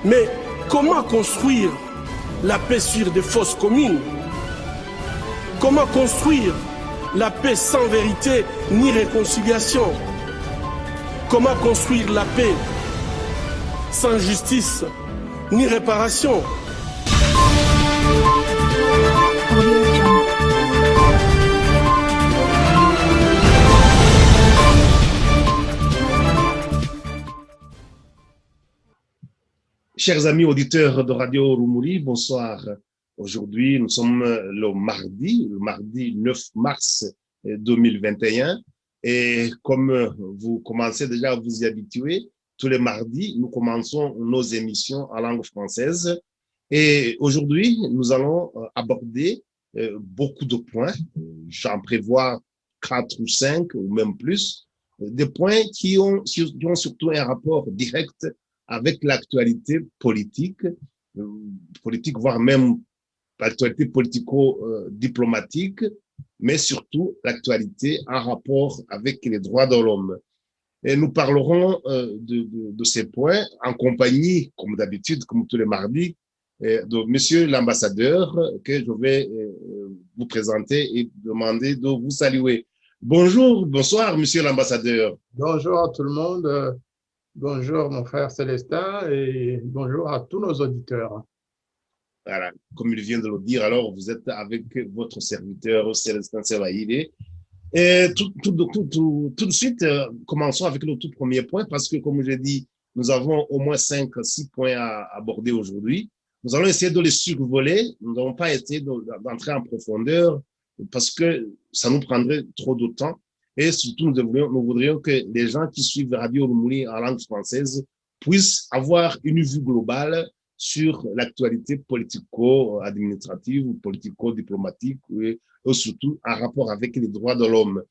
Mais comment construire la paix sur des fausses communes? Comment construire la paix sans vérité ni réconciliation? Comment construire la paix sans justice ni réparation? Chers amis auditeurs de Radio Rumuri, bonsoir. Aujourd'hui, nous sommes le mardi 9 mars 2021. Et comme vous commencez déjà à vous y habituer, tous les mardis, nous commençons nos émissions en langue française. Et aujourd'hui, nous allons aborder beaucoup de points. J'en prévois 4 ou 5 ou même plus. Des points qui ont surtout un rapport direct avec l'actualité politique, voire même l'actualité politico-diplomatique, mais surtout l'actualité en rapport avec les droits de l'homme. Et nous parlerons de ces points en compagnie, comme d'habitude, comme tous les mardis, de Monsieur l'ambassadeur que je vais vous présenter et demander de vous saluer. Bonsoir, Monsieur l'ambassadeur. Bonjour à tout le monde. Bonjour mon frère Célestin et bonjour à tous nos auditeurs. Voilà, comme il vient de le dire, alors vous êtes avec votre serviteur Célestin Sevaïde. Et tout de suite, commençons avec le tout premier point parce que, comme j'ai dit, nous avons au moins 5-6 points à aborder aujourd'hui. Nous allons essayer de les survoler. Nous n'allons pas essayer d'entrer en profondeur parce que ça nous prendrait trop de temps. Et surtout, nous voudrions que les gens qui suivent Radio Rumuri en langue française puissent avoir une vue globale sur l'actualité politico-administrative ou politico-diplomatique et surtout en rapport avec les droits de l'homme.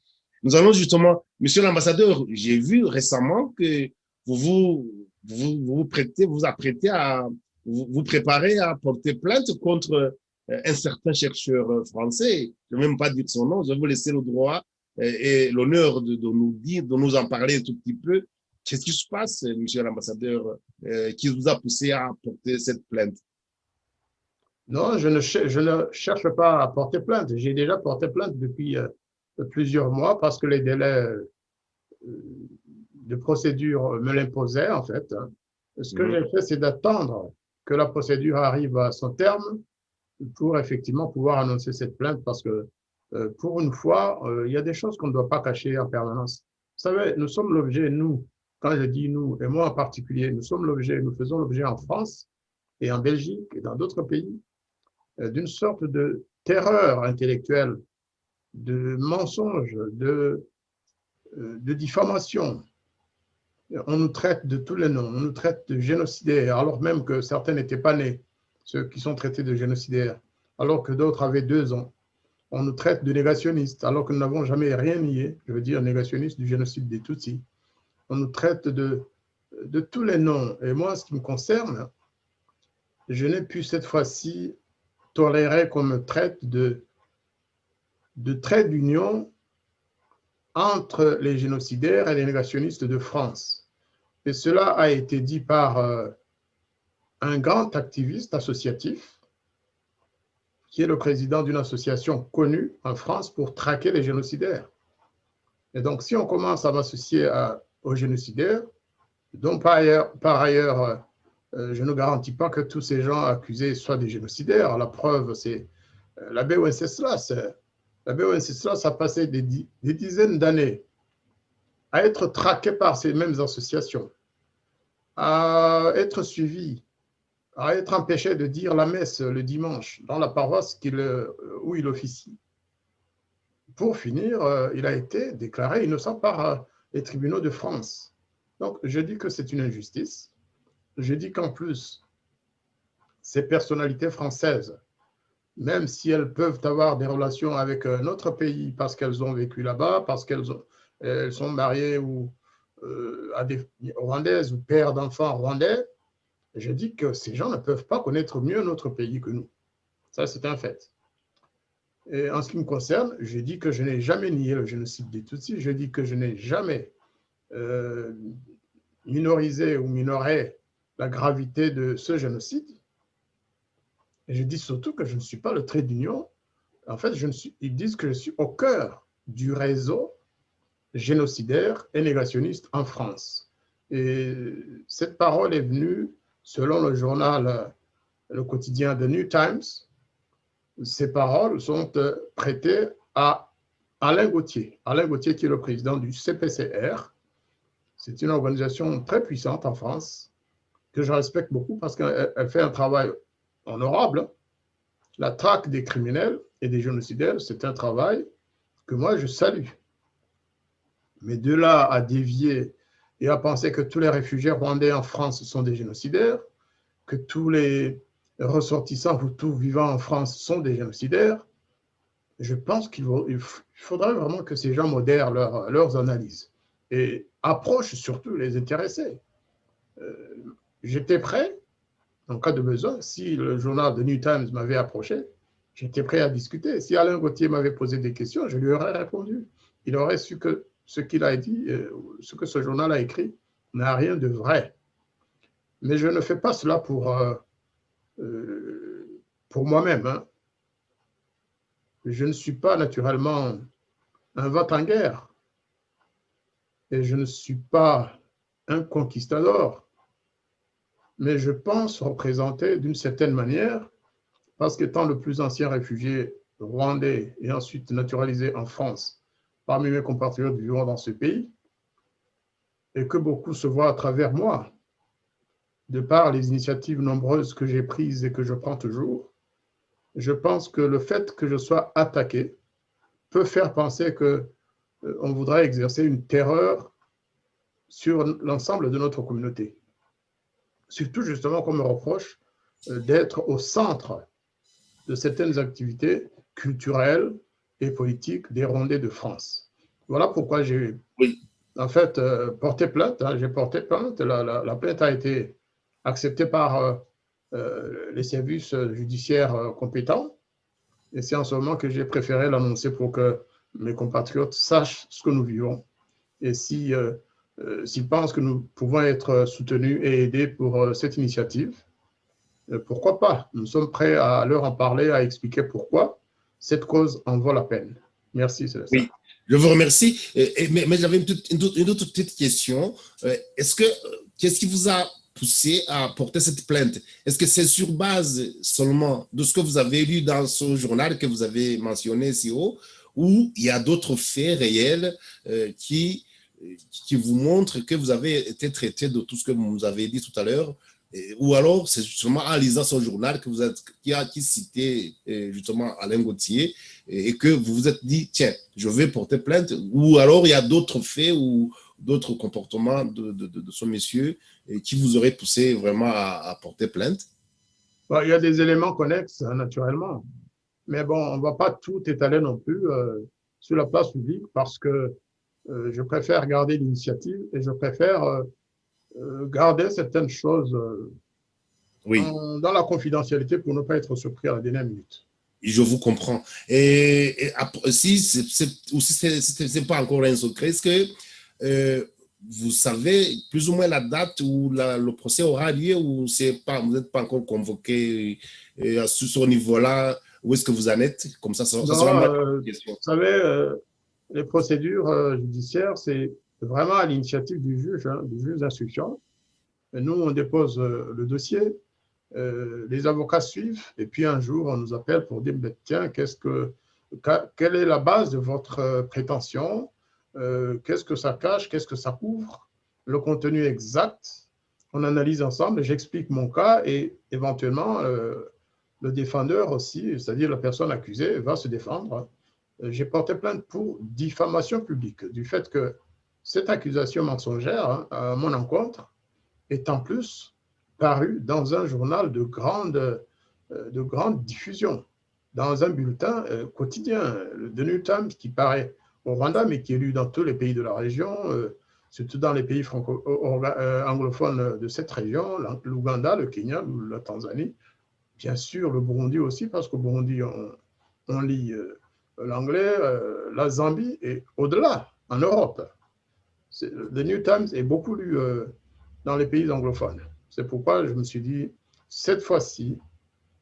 Nous allons justement, Monsieur l'ambassadeur, j'ai vu récemment que vous préparez à porter plainte contre un certain chercheur français. Je ne vais même pas dire son nom, je vais vous laisser le droit et l'honneur de nous en parler un tout petit peu. Qu'est-ce qui se passe, monsieur l'ambassadeur, qui vous a poussé à porter cette plainte? Non, je ne cherche pas à porter plainte. J'ai déjà porté plainte depuis plusieurs mois parce que les délais de procédure me l'imposaient, en fait. Ce que j'ai fait, c'est d'attendre que la procédure arrive à son terme pour effectivement pouvoir annoncer cette plainte parce que pour une fois, il y a des choses qu'on ne doit pas cacher en permanence. Vous savez, nous sommes l'objet, nous, quand je dis nous, et moi en particulier, nous faisons l'objet en France et en Belgique et dans d'autres pays d'une sorte de terreur intellectuelle, de mensonge, de diffamation. On nous traite de tous les noms, on nous traite de génocidaires, alors même que certains n'étaient pas nés, ceux qui sont traités de génocidaires, alors que d'autres avaient 2 ans. On nous traite de négationnistes, alors que nous n'avons jamais rien nié, je veux dire négationnistes du génocide des Tutsis. On nous traite de tous les noms. Et moi, ce qui me concerne, je n'ai pu cette fois-ci tolérer qu'on me traite de trait d'union entre les génocidaires et les négationnistes de France. Et cela a été dit par un grand activiste associatif qui est le président d'une association connue en France pour traquer les génocidaires. Et donc, si on commence à m'associer aux génocidaires, dont par ailleurs, je ne garantis pas que tous ces gens accusés soient des génocidaires. La preuve, c'est l'abbé Wenceslas. L'abbé Wenceslas a passé des dizaines d'années à être traqué par ces mêmes associations, à être suivi, à être empêché de dire la messe le dimanche dans la paroisse où il officie. Pour finir, il a été déclaré innocent par les tribunaux de France. Donc, je dis que c'est une injustice. Je dis qu'en plus, ces personnalités françaises même si elles peuvent avoir des relations avec un autre pays parce qu'elles ont vécu là-bas, parce elles sont mariées ou à des Rwandaises ou pères d'enfants rwandais, je dis que ces gens ne peuvent pas connaître mieux notre pays que nous. Ça, c'est un fait. Et en ce qui me concerne, je dis que je n'ai jamais nié le génocide des Tutsis, je dis que je n'ai jamais minorisé ou minoré la gravité de ce génocide. Et je dis surtout que je ne suis pas le trait d'union. En fait, ils disent que je suis au cœur du réseau génocidaire et négationniste en France. Et cette parole est venue, selon le journal, le quotidien The New Times, ces paroles sont prêtées à Alain Gauthier. Alain Gauthier qui est le président du CPCR. C'est une organisation très puissante en France que je respecte beaucoup parce qu'elle fait un travail honorable. La traque des criminels et des génocidaires, c'est un travail que moi je salue. Mais de là à dévier et à penser que tous les réfugiés rwandais en France sont des génocidaires, que tous les ressortissants ou tout vivants en France sont des génocidaires, je pense qu'il faudrait vraiment que ces gens modèrent leurs analyses et approchent surtout les intéressés. J'étais prêt, en cas de besoin, si le journal The New Times m'avait approché, j'étais prêt à discuter. Si Alain Gauthier m'avait posé des questions, je lui aurais répondu. Il aurait su que ce qu'il a dit, ce que ce journal a écrit, n'a rien de vrai. Mais je ne fais pas cela pour moi-même. Hein. Je ne suis pas naturellement un va-t-en-guerre et je ne suis pas un conquistador, mais je pense représenter d'une certaine manière, parce qu'étant le plus ancien réfugié rwandais et ensuite naturalisé en France parmi mes compatriotes vivant dans ce pays, et que beaucoup se voient à travers moi, de par les initiatives nombreuses que j'ai prises et que je prends toujours, je pense que le fait que je sois attaqué peut faire penser qu'on voudrait exercer une terreur sur l'ensemble de notre communauté. Surtout justement qu'on me reproche d'être au centre de certaines activités culturelles et politiques des Rwandais de France. Voilà pourquoi j'ai en fait porté plainte. Hein, j'ai porté plainte. La plainte a été acceptée par les services judiciaires compétents. Et c'est en ce moment que j'ai préféré l'annoncer pour que mes compatriotes sachent ce que nous vivons. Et s'ils pensent que nous pouvons être soutenus et aidés pour cette initiative, pourquoi pas? Nous sommes prêts à leur en parler, à expliquer pourquoi cette cause en vaut la peine. Merci, Célestin. Oui, je vous remercie. Mais j'avais une autre petite question. Qu'est-ce qui vous a poussé à porter cette plainte? Est-ce que c'est sur base seulement de ce que vous avez lu dans ce journal que vous avez mentionné si haut, ou il y a d'autres faits réels qui vous montrent que vous avez été traité de tout ce que vous nous avez dit tout à l'heure, ou alors c'est justement en lisant ce journal que qui citait justement Alain Gauthier et que vous vous êtes dit, tiens, je vais porter plainte, ou alors il y a d'autres faits ou d'autres comportements de ce monsieur qui vous auraient poussé vraiment à porter plainte? Bon, il y a des éléments connexes, hein, naturellement. Mais bon, on ne va pas tout étaler non plus sur la place publique parce que je préfère garder l'initiative et je préfère garder certaines choses dans la confidentialité pour ne pas être surpris à la dernière minute. Je vous comprends. Et si ce n'est pas encore un secret, est-ce que vous savez plus ou moins la date où le procès aura lieu ou vous n'êtes pas encore convoqué sur ce niveau-là? Où est-ce que vous en êtes? Comme ça sera ma question. Vous savez, les procédures judiciaires, c'est vraiment à l'initiative du juge d'instruction. Nous, on dépose le dossier, les avocats suivent, et puis un jour, on nous appelle pour dire, tiens, quelle est la base de votre prétention? Qu'est-ce que ça cache? Qu'est-ce que ça couvre? Le contenu exact. On analyse ensemble, j'explique mon cas, et éventuellement, le défendeur aussi, c'est-à-dire la personne accusée, va se défendre. J'ai porté plainte pour diffamation publique, du fait que cette accusation mensongère à mon encontre est en plus parue dans un journal de grande diffusion. dans un bulletin quotidien, le The New Times, qui paraît au Rwanda, mais qui est lu dans tous les pays de la région, surtout dans les pays anglophones de cette région, l'Ouganda, le Kenya, la Tanzanie, bien sûr le Burundi aussi, parce qu'au Burundi, on lit l'anglais, la Zambie et au-delà, en Europe. The New Times est beaucoup lu dans les pays anglophones. C'est pourquoi je me suis dit, cette fois-ci,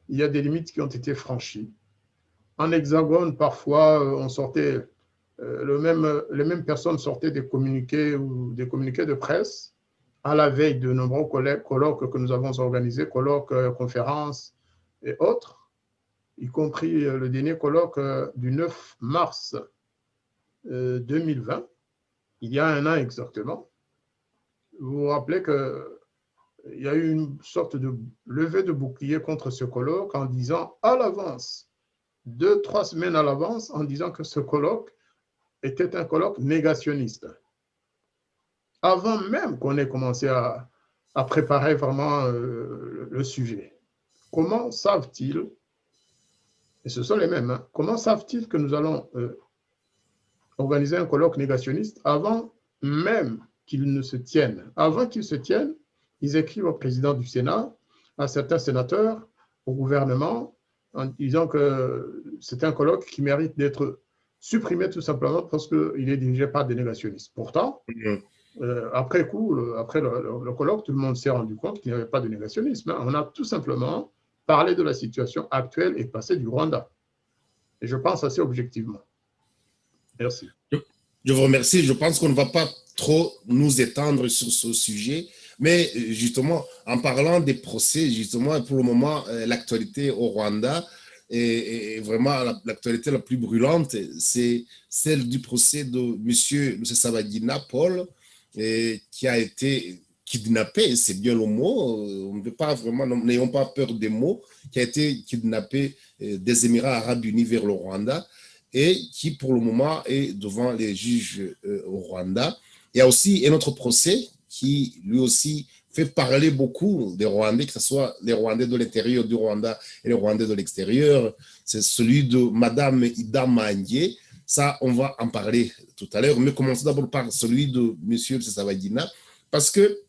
il y a des limites qui ont été franchies. En Hexagone, parfois, on sortait, les mêmes personnes sortaient des communiqués ou des communiqués de presse à la veille de nombreux colloques que nous avons organisés, colloques, conférences et autres, y compris le dernier colloque du 9 mars 2020, il y a un an exactement. Vous vous rappelez qu'il y a eu une sorte de levée de bouclier contre ce colloque en disant à l'avance, 2-3 semaines à l'avance, en disant que ce colloque était un colloque négationniste. Avant même qu'on ait commencé à préparer vraiment le sujet. Comment savent-ils, et ce sont les mêmes, hein, comment savent-ils que nous allons organiser un colloque négationniste avant même qu'il ne se tienne? Avant qu'il se tienne, ils écrivent au président du Sénat, à certains sénateurs, au gouvernement, en disant que c'est un colloque qui mérite d'être supprimé tout simplement parce qu'il est dirigé par des négationnistes. Pourtant, après coup, après le colloque, tout le monde s'est rendu compte qu'il n'y avait pas de négationnisme. On a tout simplement parlé de la situation actuelle et passée du Rwanda. Et je pense assez objectivement. Merci. Je vous remercie. Je pense qu'on ne va pas trop nous étendre sur ce sujet, mais justement, en parlant des procès, justement, pour le moment, l'actualité au Rwanda est vraiment l'actualité la plus brûlante, c'est celle du procès de M. Rusesabagina Paul, qui a été kidnappé, c'est bien le mot, on ne veut pas vraiment, n'ayons pas peur des mots, qui a été kidnappé des Émirats arabes unis vers le Rwanda, et qui pour le moment est devant les juges au Rwanda. Il y a aussi un autre procès qui lui aussi fait parler beaucoup des Rwandais, que ce soit les Rwandais de l'intérieur du Rwanda et les Rwandais de l'extérieur. C'est celui de Madame Ida Mandié. Ça, on va en parler tout à l'heure, mais commençons d'abord par celui de M. Rusesabagina, parce que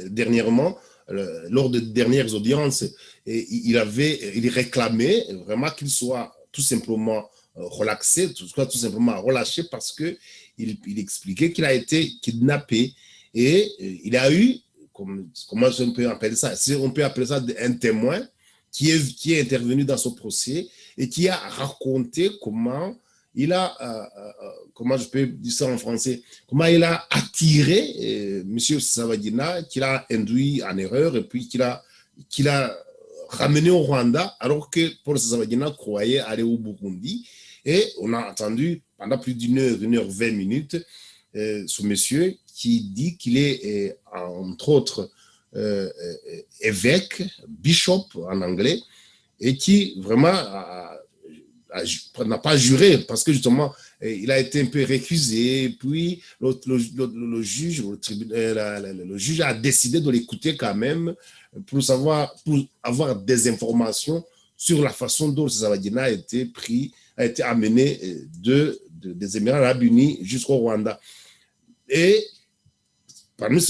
dernièrement, lors des dernières audiences, il réclamait vraiment qu'il soit tout simplement relaxé, tout simplement relâché, parce qu'il expliquait qu'il a été kidnappé et il a eu, comment on peut appeler ça, on peut appeler ça un témoin qui est intervenu dans ce procès et qui a raconté comment il a, comment je peux dire ça en français, comment il a attiré M. Rusesabagina, qu'il a induit en erreur et puis qu'il a ramené au Rwanda, alors que Paul Rusesabagina croyait aller au Burundi. Et on a entendu pendant plus d'une heure 20 minutes ce monsieur qui dit qu'il est, entre autres, évêque, bishop en anglais, et qui vraiment n'a pas juré parce que justement il a été un peu récusé, puis le juge a décidé de l'écouter quand même pour avoir des informations sur la façon dont Rusesabagina a été amené des Émirats arabes unis jusqu'au Rwanda. Et parmi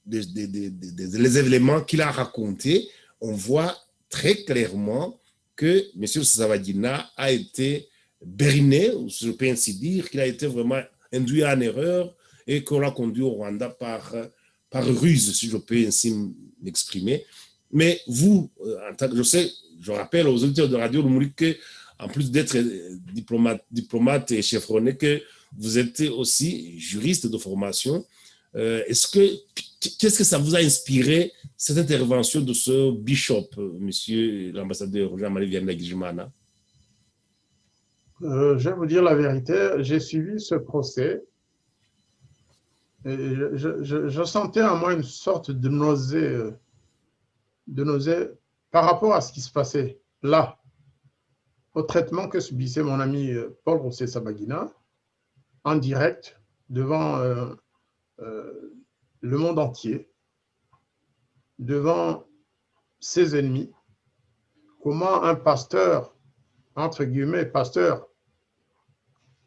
les éléments qu'il a racontés, on voit très clairement que M. Rusesabagina a été bériné, je peux ainsi dire, qu'il a été vraiment induit en erreur et qu'on l'a conduit au Rwanda par ruse, si je peux ainsi m'exprimer. Mais vous, je rappelle aux auditeurs de Radio Rumuri que, en plus d'être diplomate et chevronné, que vous êtes aussi juriste de formation. Qu'est-ce que ça vous a inspiré, cette intervention de ce bishop, monsieur l'ambassadeur Jean-Marie Vianney-Gijimana? Je vais vous dire la vérité, j'ai suivi ce procès et je sentais en moi une sorte de nausée par rapport à ce qui se passait là, au traitement que subissait mon ami Paul Rusesabagina en direct devant le monde entier, devant ses ennemis. Comment un pasteur entre guillemets, pasteur,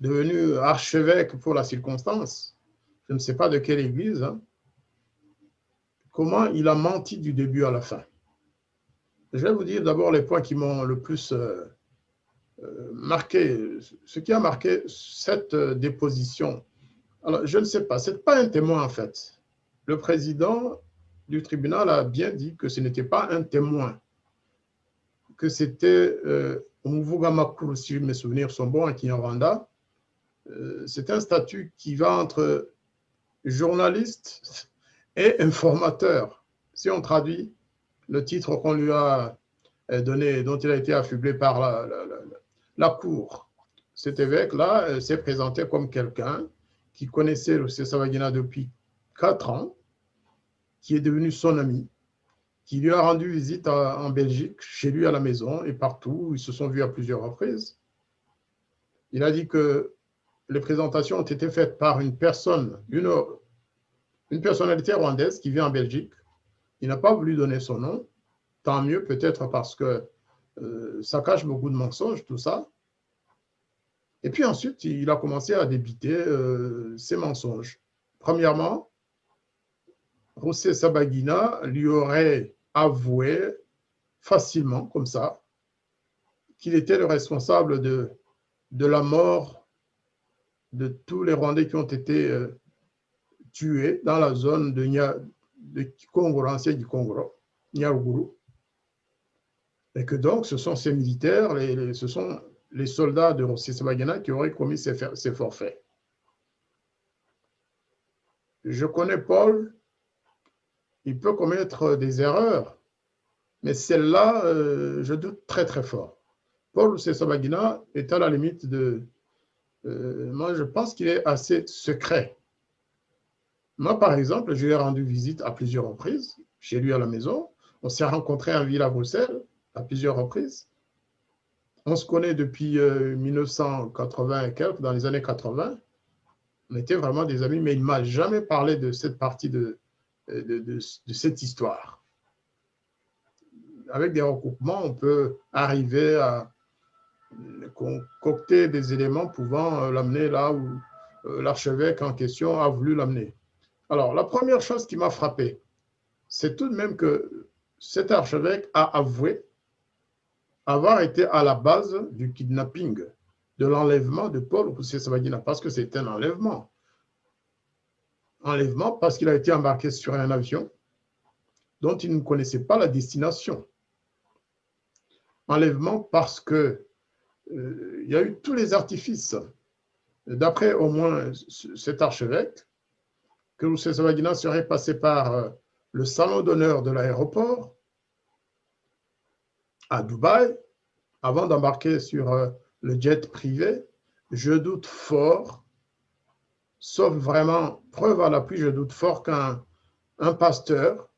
devenu archevêque pour la circonstance, je ne sais pas de quelle église, hein, comment il a menti du début à la fin. Je vais vous dire d'abord les points qui m'ont le plus marqué, ce qui a marqué cette déposition. Alors, je ne sais pas, ce n'est pas un témoin en fait. Le président du tribunal a bien dit que ce n'était pas un témoin, que c'était Umuvuga Makuru, si mes souvenirs sont bons, en Kinyarwanda. C'est un statut qui va entre journaliste et informateur. Si on traduit le titre qu'on lui a donné, dont il a été affublé par la cour, cet évêque-là s'est présenté comme quelqu'un qui connaissait Rusesabagina depuis 4 ans, qui est devenu son ami, qui lui a rendu visite en Belgique, chez lui à la maison et partout. Ils se sont vus à plusieurs reprises. Il a dit que les présentations ont été faites par une personne, une personnalité rwandaise qui vit en Belgique. Il n'a pas voulu donner son nom, tant mieux peut-être parce que ça cache beaucoup de mensonges, tout ça. Et puis ensuite, il a commencé à débiter ses mensonges. Premièrement, Rusesabagina lui aurait avoué facilement, comme ça, qu'il était le responsable de la mort de tous les Rwandais qui ont été tués dans la zone de Congo, ancien du Congo, Nyaruguru. Et que donc, ce sont ces militaires, ce sont les soldats de Rusesabagina qui auraient commis ces forfaits. Je connais Paul, il peut commettre des erreurs, mais celle-là, je doute très très fort. Paul Rusesabagina est à la limite de... moi, je pense qu'il est assez secret. Moi, par exemple, je lui ai rendu visite à plusieurs reprises, chez lui à la maison. On s'est rencontrés en ville à Bruxelles à plusieurs reprises. On se connaît depuis 1980 et quelques, dans les années 80. On était vraiment des amis, mais il ne m'a jamais parlé de cette partie de cette histoire. Avec des recoupements, on peut arriver à concocter des éléments pouvant l'amener là où l'archevêque en question a voulu l'amener. Alors, la première chose qui m'a frappé, c'est tout de même que cet archevêque a avoué avoir été à la base du kidnapping, de l'enlèvement de Paul Rusesabagina, parce que c'est un enlèvement. Enlèvement parce qu'il a été embarqué sur un avion dont il ne connaissait pas la destination. Enlèvement parce que il y a eu tous les artifices, d'après au moins cet archevêque, que Rusesabagina serait passé par le salon d'honneur de l'aéroport à Dubaï, avant d'embarquer sur le jet privé. Je doute fort, sauf vraiment preuve à l'appui, je doute fort qu'un pasteur,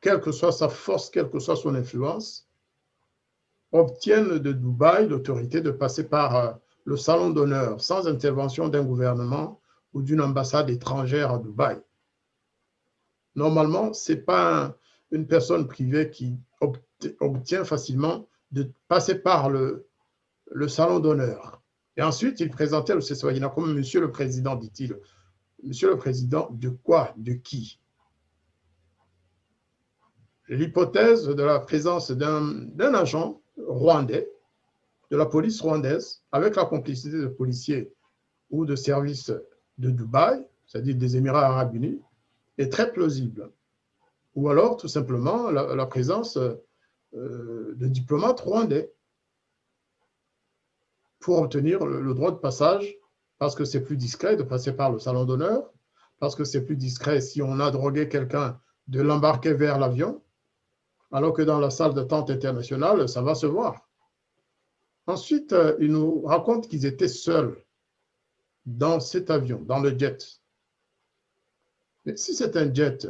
quelle que soit sa force, quelle que soit son influence, obtienne de Dubaï l'autorité de passer par le salon d'honneur sans intervention d'un gouvernement ou d'une ambassade étrangère à Dubaï. Normalement, ce n'est pas une personne privée qui obtient facilement de passer par le salon d'honneur. Et ensuite, il présentait Rusesabagina comme Monsieur le Président, dit-il. Monsieur le Président, de quoi? De qui? L'hypothèse de la présence d'un agent rwandais, de la police rwandaise, avec la complicité de policiers ou de services de Dubaï, c'est-à-dire des Émirats arabes unis, est très plausible. Ou alors, tout simplement, la présence de diplomates rwandais pour obtenir le droit de passage, parce que c'est plus discret de passer par le salon d'honneur, parce que c'est plus discret si on a drogué quelqu'un de l'embarquer vers l'avion, alors que dans la salle d'attente internationale, ça va se voir. Ensuite, il nous raconte qu'ils étaient seuls dans cet avion, dans le jet. Mais si c'est un jet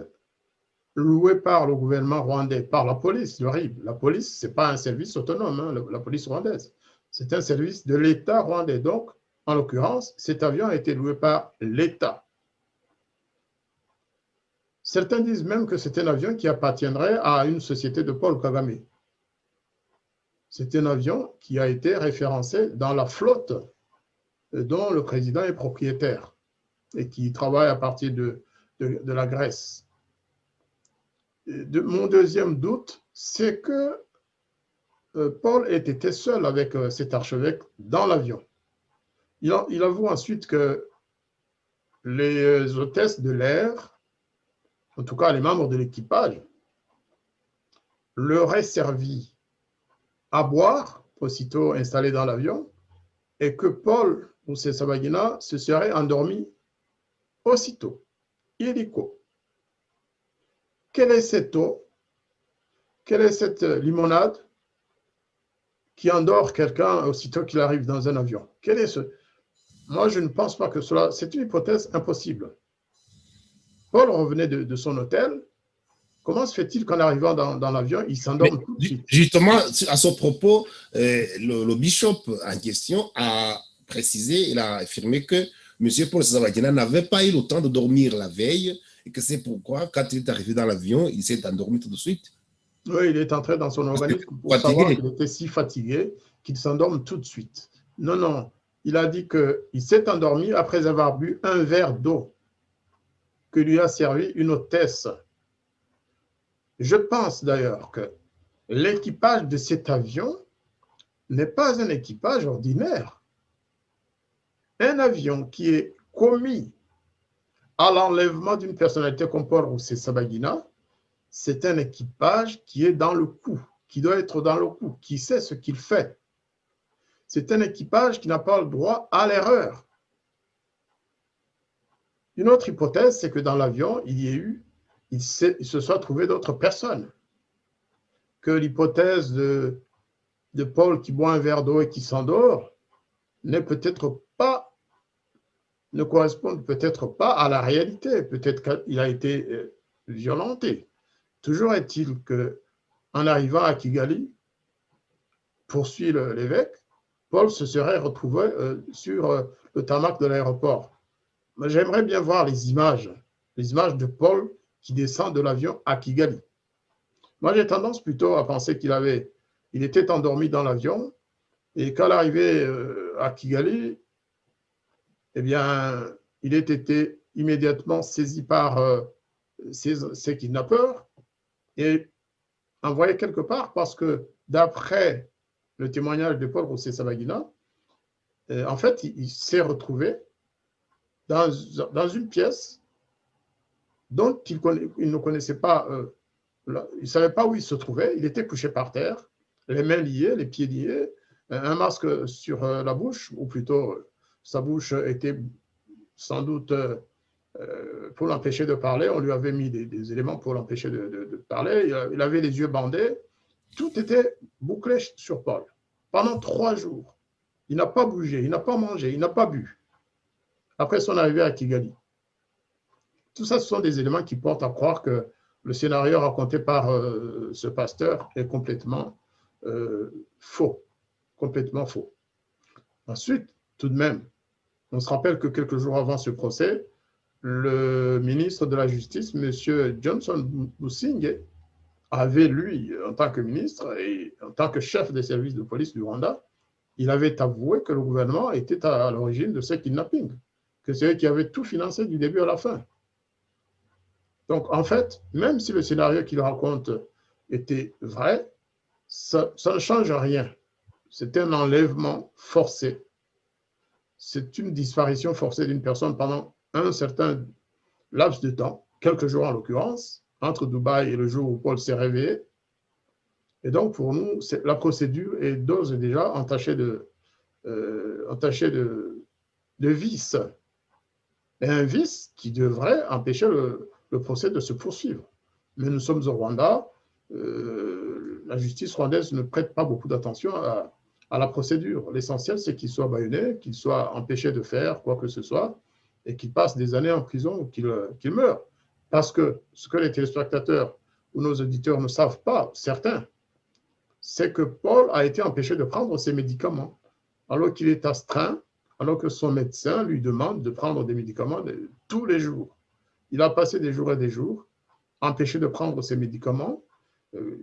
loué par le gouvernement rwandais, par la police, le RIB, la police, ce n'est pas un service autonome, hein, la police rwandaise. C'est un service de l'État rwandais. Donc, en l'occurrence, cet avion a été loué par l'État. Certains disent même que c'est un avion qui appartiendrait à une société de Paul Kagame. C'est un avion qui a été référencé dans la flotte dont le président est propriétaire et qui travaille à partir de la Grèce. Mon deuxième doute, c'est que Paul était seul avec cet archevêque dans l'avion. Il avoue ensuite que les hôtesses de l'air, en tout cas les membres de l'équipage, leur aient servi à boire, aussitôt installés dans l'avion, et que Paul Rusesabagina se serait endormi aussitôt, illico. Quelle est cette eau? Quelle est cette limonade qui endort quelqu'un aussitôt qu'il arrive dans un avion? Quel est ce? Moi, je ne pense pas que cela... C'est une hypothèse impossible. Paul revenait de son hôtel. Comment se fait-il qu'en arrivant dans l'avion, il s'endorme tout de suite? Justement, à son propos, le bishop en question a précisé, il a affirmé que M. Paul Rusesabagina n'avait pas eu le temps de dormir la veille et que c'est pourquoi, quand il est arrivé dans l'avion, il s'est endormi tout de suite. Oui, il est entré dans son organisme pour savoir qu'il était si fatigué qu'il s'endorme tout de suite. Non, non, il a dit qu'il s'est endormi après avoir bu un verre d'eau que lui a servi une hôtesse. Je pense d'ailleurs que l'équipage de cet avion n'est pas un équipage ordinaire. Un avion qui est commis à l'enlèvement d'une personnalité comme Paul Rusesabagina, c'est un équipage qui est dans le coup, qui doit être dans le coup, qui sait ce qu'il fait. C'est un équipage qui n'a pas le droit à l'erreur. Une autre hypothèse, c'est que dans l'avion, il se soit trouvé d'autres personnes. Que l'hypothèse de Paul qui boit un verre d'eau et qui s'endort ne correspond peut-être pas à la réalité. Peut-être qu'il a été violenté. Toujours est-il qu'en arrivant à Kigali, poursuit l'évêque, Paul se serait retrouvé sur le tarmac de l'aéroport. J'aimerais bien voir les images de Paul qui descend de l'avion à Kigali. Moi, j'ai tendance plutôt à penser il était endormi dans l'avion et qu'à l'arrivée à Kigali, eh bien, il a été immédiatement saisi par ses kidnappeurs et envoyé quelque part parce que d'après le témoignage de Paul Rusesabagina, en fait, il s'est retrouvé dans une pièce dont il ne connaissait pas, il ne savait pas où il se trouvait, il était couché par terre, les mains liées, les pieds liés, un masque sur la bouche, ou plutôt sa bouche était sans doute pour l'empêcher de parler, on lui avait mis des éléments pour l'empêcher de parler, il avait les yeux bandés, tout était bouclé sur Paul. Pendant 3 jours, il n'a pas bougé, il n'a pas mangé, il n'a pas bu. Après son arrivée à Kigali. Tout ça, ce sont des éléments qui portent à croire que le scénario raconté par ce pasteur est complètement faux. Complètement faux. Ensuite, tout de même, on se rappelle que quelques jours avant ce procès, le ministre de la Justice, M. Johnson Busingye, avait, lui, en tant que ministre et en tant que chef des services de police du Rwanda, il avait avoué que le gouvernement était à l'origine de ces kidnappings, que c'est eux qui avaient tout financé du début à la fin. Donc, en fait, même si le scénario qu'il raconte était vrai, ça ne change rien. C'est un enlèvement forcé. C'est une disparition forcée d'une personne pendant un certain laps de temps, quelques jours en l'occurrence, entre Dubaï et le jour où Paul s'est réveillé. Et donc, pour nous, la procédure est d'ores et déjà entachée de vices. Et un vice qui devrait empêcher le procès de se poursuivre. Mais nous sommes au Rwanda, la justice rwandaise ne prête pas beaucoup d'attention à la procédure. L'essentiel, c'est qu'il soit bâillonné, qu'il soit empêché de faire quoi que ce soit, et qu'il passe des années en prison ou qu'il meure. Parce que ce que les téléspectateurs ou nos auditeurs ne savent pas, certains, c'est que Paul a été empêché de prendre ses médicaments, alors qu'il est astreint, alors que son médecin lui demande de prendre des médicaments tous les jours. Il a passé des jours et des jours empêché de prendre ses médicaments,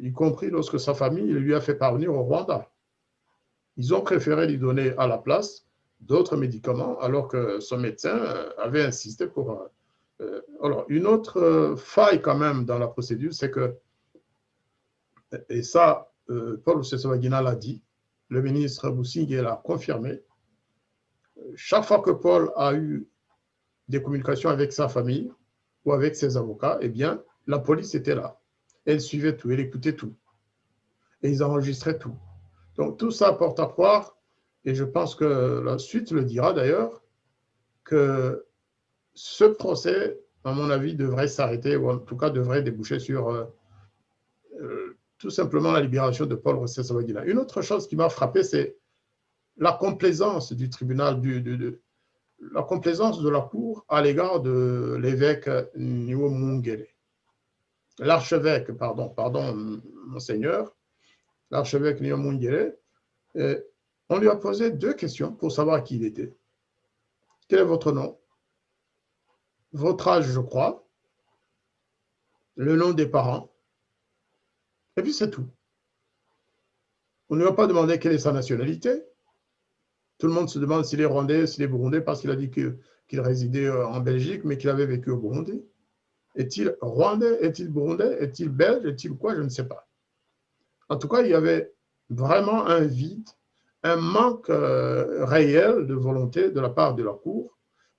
y compris lorsque sa famille lui a fait parvenir au Rwanda. Ils ont préféré lui donner à la place d'autres médicaments alors que son médecin avait insisté pour... alors, une autre faille quand même dans la procédure, c'est que, et ça, Paul Rusesabagina l'a dit, le ministre Busingye l'a confirmé, chaque fois que Paul a eu des communications avec sa famille ou avec ses avocats, eh bien, la police était là. Elle suivait tout, elle écoutait tout. Et ils enregistraient tout. Donc, tout ça porte à croire, et je pense que la suite le dira d'ailleurs, que ce procès, à mon avis, devrait s'arrêter, ou en tout cas devrait déboucher sur tout simplement la libération de Paul Rusesabagina. Une autre chose qui m'a frappé, c'est la complaisance du tribunal, la complaisance de la Cour à l'égard de l'évêque Niwo Mungere. L'archevêque, pardon, monseigneur, l'archevêque Niwo Mungere, on lui a posé 2 questions pour savoir qui il était. Quel est votre nom? Votre âge, je crois. Le nom des parents. Et puis c'est tout. On ne lui a pas demandé quelle est sa nationalité. Tout le monde se demande s'il est rwandais, s'il est burundais, parce qu'il a dit qu'il résidait en Belgique, mais qu'il avait vécu au Burundi. Est-il rwandais? Est-il burundais? Est-il belge? Est-il quoi? Je ne sais pas. En tout cas, il y avait vraiment un vide, un manque réel de volonté de la part de la Cour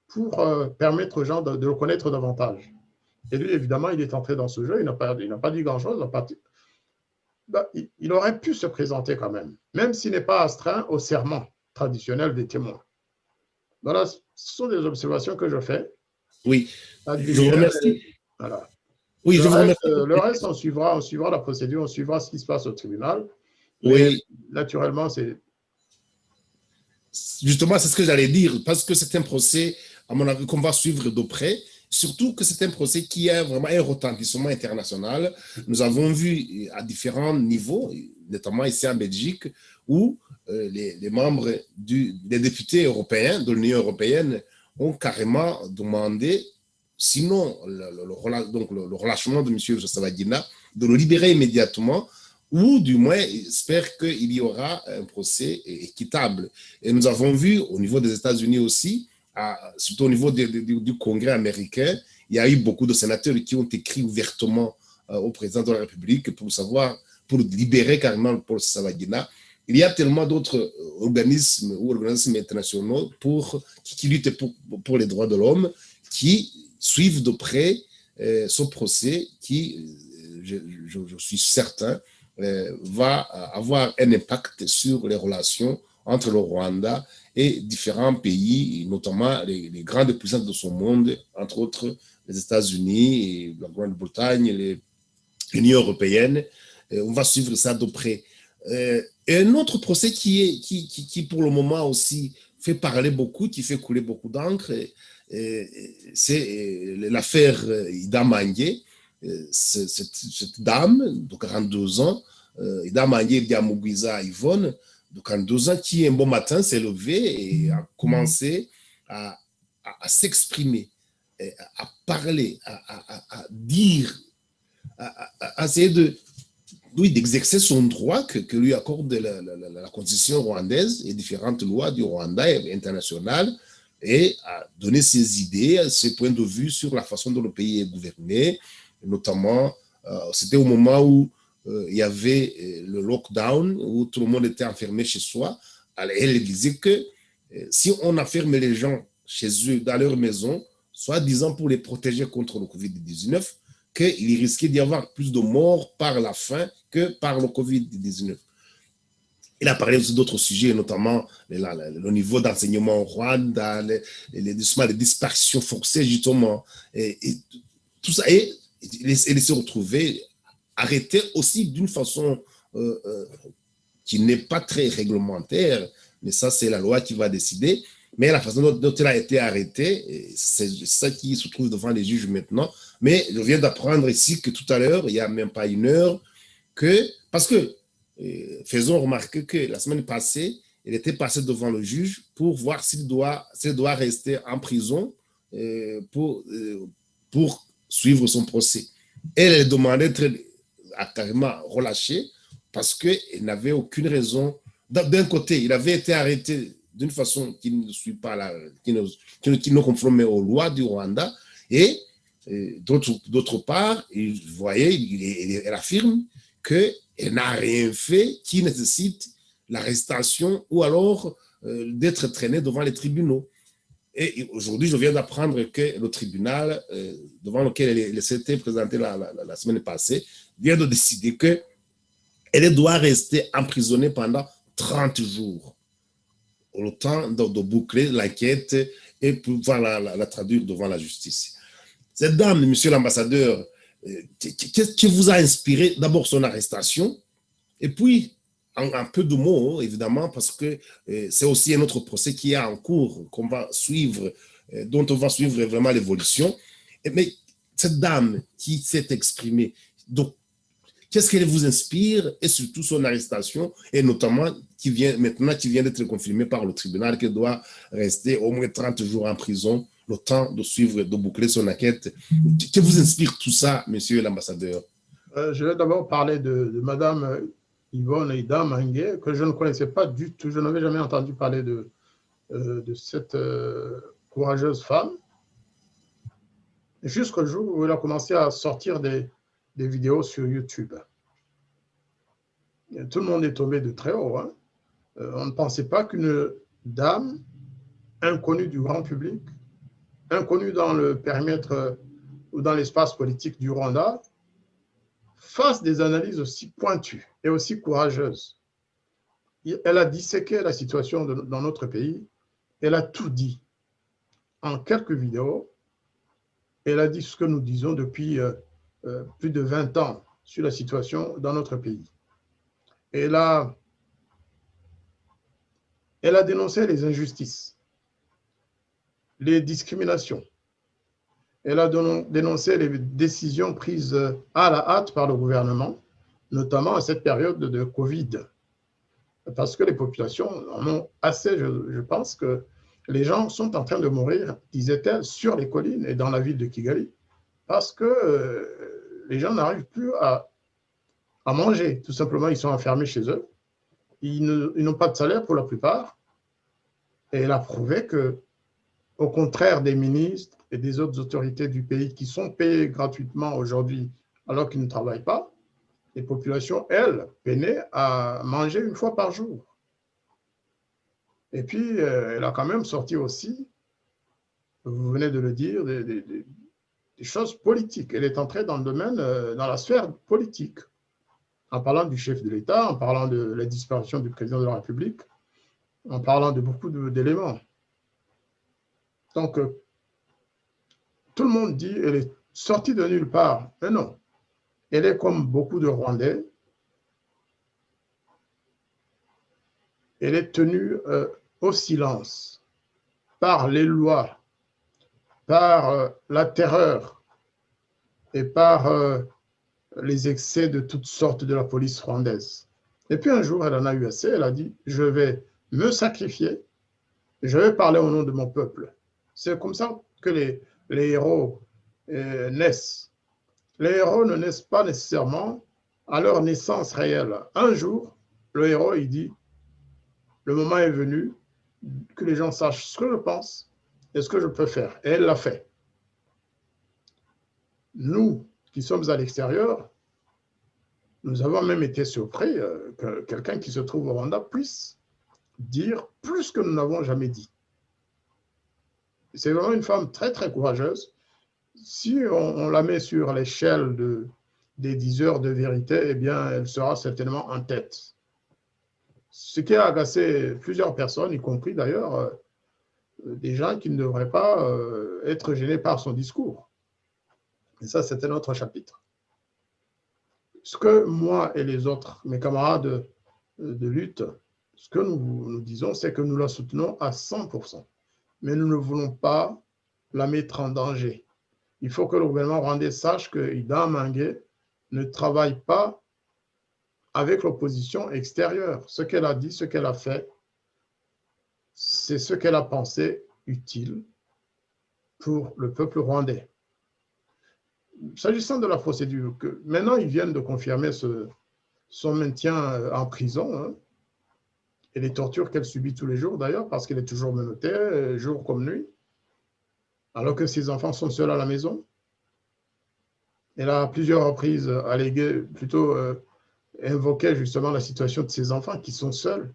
pour permettre aux gens de le connaître davantage. Et lui, évidemment, il est entré dans ce jeu, il n'a pas dit grand-chose. Il aurait pu se présenter quand même s'il n'est pas astreint au serment traditionnel des témoins. Voilà, ce sont des observations que je fais. Oui, je vous remercie. Voilà. Oui, je vous remercie. Le reste, on suivra la procédure, on suivra ce qui se passe au tribunal. Oui. Mais, naturellement, c'est... Justement, c'est ce que j'allais dire, parce que c'est un procès, à mon avis, qu'on va suivre de près, surtout que c'est un procès qui a vraiment un retentissement international. Nous avons vu à différents niveaux, notamment ici en Belgique, où les membres des députés européens, de l'Union européenne, ont carrément demandé, sinon le relâchement de M. Rusesabagina, de le libérer immédiatement, ou du moins espère qu'il y aura un procès équitable. Et nous avons vu au niveau des États-Unis aussi, surtout au niveau du Congrès américain, il y a eu beaucoup de sénateurs qui ont écrit ouvertement au président de la République pour libérer carrément Paul Rusesabagina. Il y a tellement d'autres organismes ou organismes internationaux qui luttent pour les droits de l'homme, qui suivent de près ce procès qui, je suis certain, va avoir un impact sur les relations entre le Rwanda et différents pays, notamment les grandes puissances de ce monde, entre autres les États-Unis, la Grande-Bretagne, l'Union européenne. On va suivre ça de près. Et un autre procès qui pour le moment aussi fait parler beaucoup, qui fait couler beaucoup d'encre, c'est l'affaire Ida Mangé. Cette dame de 42 ans, Ida Mangé Diamugwiza Yvonne, de 42 ans, qui un bon matin s'est levée et a commencé à s'exprimer, à parler, à dire, à essayer d'exercer son droit que lui accorde la constitution rwandaise et différentes lois du Rwanda et internationales, et à donner ses idées, ses points de vue sur la façon dont le pays est gouverné. Notamment, c'était au moment où il y avait le lockdown, où tout le monde était enfermé chez soi. Elle disait que si on enferme les gens chez eux, dans leur maison, soi-disant pour les protéger contre le Covid-19, qu'il risquait d'y avoir plus de morts par la faim que par le Covid-19. Il a parlé aussi d'autres sujets, notamment le niveau d'enseignement au Rwanda, les disparitions forcées, justement, et tout ça. Et il s'est retrouvé arrêté aussi d'une façon qui n'est pas très réglementaire, mais ça, c'est la loi qui va décider. Mais la façon dont il a été arrêté, c'est ça qui se trouve devant les juges maintenant. Mais je viens d'apprendre ici que tout à l'heure, il n'y a même pas une heure, parce que, faisons remarquer que la semaine passée, il était passé devant le juge pour voir s'il doit rester en prison pour suivre son procès. Elle demandait d'être carrément relâchée parce qu'elle n'avait aucune raison d'un côté, il avait été arrêté d'une façon qui ne suit pas qui ne conforme aux lois du Rwanda, et d'autre part, vous voyez, elle affirme qu'elle n'a rien fait qui nécessite l'arrestation ou alors d'être traînée devant les tribunaux. Et aujourd'hui, je viens d'apprendre que le tribunal devant lequel elle s'était présentée la semaine passée vient de décider qu'elle doit rester emprisonnée pendant 30 jours, le temps de boucler l'enquête et pouvoir la traduire devant la justice. Cette dame, monsieur l'ambassadeur, qu'est-ce qui vous a inspiré d'abord son arrestation, et puis en peu de mots, évidemment, parce que c'est aussi un autre procès qui est en cours, qu'on va suivre, dont on va suivre vraiment l'évolution. Mais cette dame qui s'est exprimée, donc, qu'est-ce qu'elle vous inspire, et surtout son arrestation, et notamment qui vient d'être confirmée par le tribunal, qu'elle doit rester au moins 30 jours en prison, le temps de suivre, de boucler son enquête. Que vous inspire tout ça, monsieur l'ambassadeur? Je vais d'abord parler de Madame Yvonne Ida Mangué, que je ne connaissais pas du tout. Je n'avais jamais entendu parler de cette courageuse femme. Jusqu'au jour où elle a commencé à sortir des vidéos sur YouTube. Et tout le monde est tombé de très haut. Hein. On ne pensait pas qu'une dame inconnue du grand public, inconnue dans le périmètre ou dans l'espace politique du Rwanda, fasse des analyses aussi pointues et aussi courageuses. Elle a disséqué la situation dans notre pays. Elle a tout dit en quelques vidéos. Elle a dit ce que nous disons depuis plus de 20 ans sur la situation dans notre pays. Elle a dénoncé les injustices, les discriminations. Elle a dénoncé les décisions prises à la hâte par le gouvernement, notamment à cette période de Covid. Parce que les populations en ont assez, je pense que les gens sont en train de mourir, disait-elle, sur les collines et dans la ville de Kigali, parce que les gens n'arrivent plus à manger. Tout simplement, ils sont enfermés chez eux. Ils n'ont pas de salaire pour la plupart. Et elle a prouvé que, au contraire des ministres et des autres autorités du pays qui sont payés gratuitement aujourd'hui alors qu'ils ne travaillent pas, les populations, elles, peinaient à manger une fois par jour. Et puis, elle a quand même sorti aussi, vous venez de le dire, des choses politiques. Elle est entrée dans le domaine, dans la sphère politique, en parlant du chef de l'État, en parlant de la disparition du président de la République, en parlant de beaucoup d'éléments. Donc, tout le monde dit qu'elle est sortie de nulle part. Mais non, elle est comme beaucoup de Rwandais. Elle est tenue au silence par les lois, par la terreur et par les excès de toutes sortes de la police rwandaise. Et puis un jour, elle en a eu assez, elle a dit « Je vais me sacrifier, je vais parler au nom de mon peuple ». C'est comme ça que les héros naissent. Les héros ne naissent pas nécessairement à leur naissance réelle. Un jour, le héros, il dit « Le moment est venu que les gens sachent ce que je pense et ce que je peux faire ». Et elle l'a fait. Nous, qui sommes à l'extérieur, nous avons même été surpris que quelqu'un qui se trouve au Rwanda puisse dire plus que nous n'avons jamais dit. C'est vraiment une femme très, très courageuse. Si on la met sur l'échelle des 10 heures de vérité, eh bien, elle sera certainement en tête. Ce qui a agacé plusieurs personnes, y compris d'ailleurs des gens qui ne devraient pas être gênés par son discours. Et ça, c'était notre chapitre. Ce que moi et les autres, mes camarades de lutte, ce que nous disons, c'est que nous la soutenons à 100%. Mais nous ne voulons pas la mettre en danger. Il faut que le gouvernement rwandais sache que Ida Mangué ne travaille pas avec l'opposition extérieure. Ce qu'elle a dit, ce qu'elle a fait, c'est ce qu'elle a pensé utile pour le peuple rwandais. S'agissant de la procédure, maintenant ils viennent de confirmer son maintien en prison. Hein. et les tortures qu'elle subit tous les jours d'ailleurs, parce qu'elle est toujours menottée, jour comme nuit, alors que ses enfants sont seuls à la maison. Elle a à plusieurs reprises allégué, plutôt invoqué justement la situation de ses enfants qui sont seuls,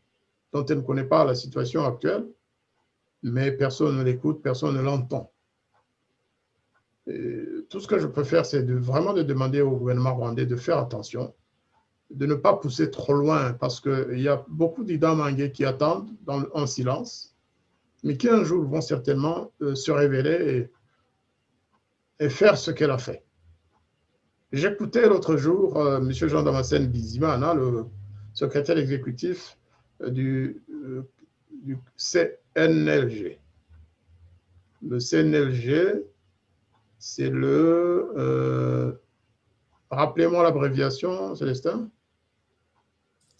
dont elle ne connaît pas la situation actuelle, mais personne ne l'écoute, personne ne l'entend. Tout ce que je peux faire, c'est vraiment de demander au gouvernement rwandais de faire attention, de ne pas pousser trop loin, parce qu'il y a beaucoup d'Ida-Mangué qui attendent en silence, mais qui un jour vont certainement se révéler et faire ce qu'elle a fait. J'écoutais l'autre jour M. Jean-Damascène Bizimana, le secrétaire exécutif du CNLG. Le CNLG, c'est le... rappelez-moi l'abréviation, Célestin.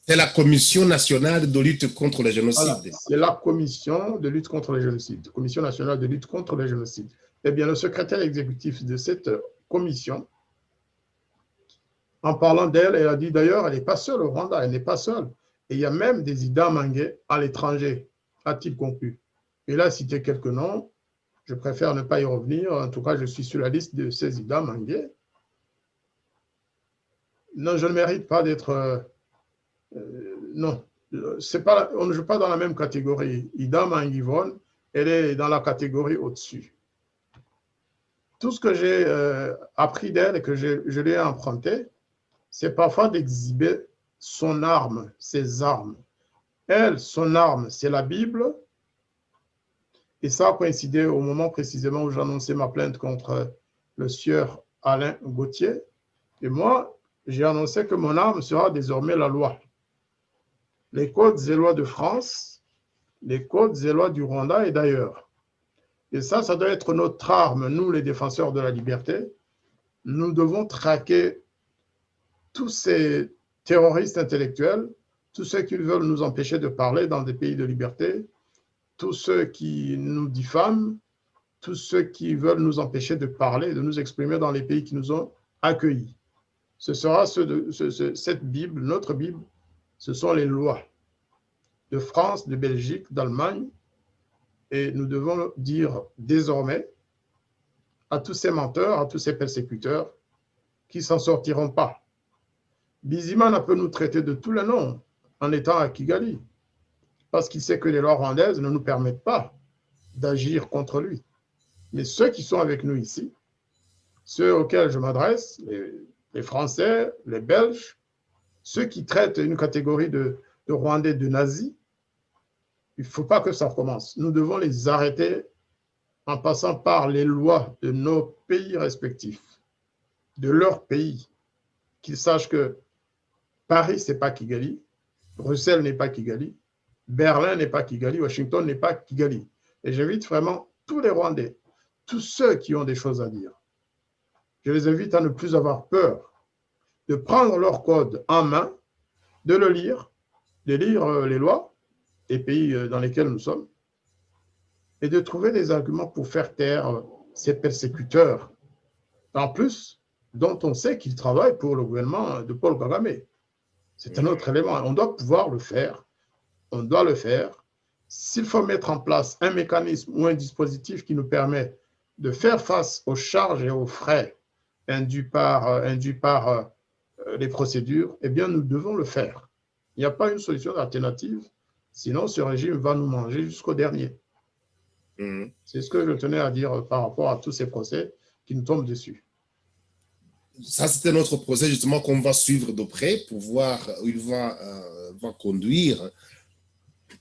C'est la Commission nationale de lutte contre les génocides. Voilà, c'est la Commission de lutte contre les génocides, Commission nationale de lutte contre les génocides. Eh bien, le secrétaire exécutif de cette commission, en parlant d'elle, elle a dit d'ailleurs, elle n'est pas seule au Rwanda, elle n'est pas seule. Et il y a même des Ida-Mangué à l'étranger, a-t-il conclu. Et là, citer quelques noms, je préfère ne pas y revenir. En tout cas, je suis sur la liste de ces Ida-Mangué. Non, je ne mérite pas d'être... non, pas, on ne joue pas dans la même catégorie. Ida Mangivon, elle est dans la catégorie au-dessus. Tout ce que j'ai appris d'elle et que je lui ai emprunté, c'est parfois d'exhiber son arme, ses armes. Elle, son arme, c'est la Bible. Et ça a coïncidé au moment précisément où j'annonçais ma plainte contre le sieur Alain Gauthier. Et moi, j'ai annoncé que mon arme sera désormais la loi. Les codes et lois de France, les codes et lois du Rwanda et d'ailleurs. Et ça doit être notre arme, nous les défenseurs de la liberté. Nous devons traquer tous ces terroristes intellectuels, tous ceux qui veulent nous empêcher de parler dans des pays de liberté, tous ceux qui nous diffament, tous ceux qui veulent nous empêcher de parler, de nous exprimer dans les pays qui nous ont accueillis. Ce sera cette Bible, notre Bible, ce sont les lois de France, de Belgique, d'Allemagne, et nous devons dire désormais à tous ces menteurs, à tous ces persécuteurs, qui ne s'en sortiront pas. Bizimana peut nous traiter de tous les noms en étant à Kigali, parce qu'il sait que les lois rwandaises ne nous permettent pas d'agir contre lui. Mais ceux qui sont avec nous ici, ceux auxquels je m'adresse, les Français, les Belges, ceux qui traitent une catégorie de Rwandais de nazis, il ne faut pas que ça recommence. Nous devons les arrêter en passant par les lois de nos pays respectifs, de leur pays, qu'ils sachent que Paris, ce n'est pas Kigali, Bruxelles n'est pas Kigali, Berlin n'est pas Kigali, Washington n'est pas Kigali. Et j'invite vraiment tous les Rwandais, tous ceux qui ont des choses à dire, je les invite à ne plus avoir peur, de prendre leur code en main, de le lire, de lire les lois des pays dans lesquels nous sommes, et de trouver des arguments pour faire taire ces persécuteurs. En plus, dont on sait qu'ils travaillent pour le gouvernement de Paul Kagame. C'est un autre élément. On doit pouvoir le faire. On doit le faire. S'il faut mettre en place un mécanisme ou un dispositif qui nous permet de faire face aux charges et aux frais induits par les procédures, eh bien, nous devons le faire. Il n'y a pas une solution alternative, sinon ce régime va nous manger jusqu'au dernier. C'est ce que je tenais à dire par rapport à tous ces procès qui nous tombent dessus. Ça, c'était notre procès justement qu'on va suivre de près pour voir où il va conduire.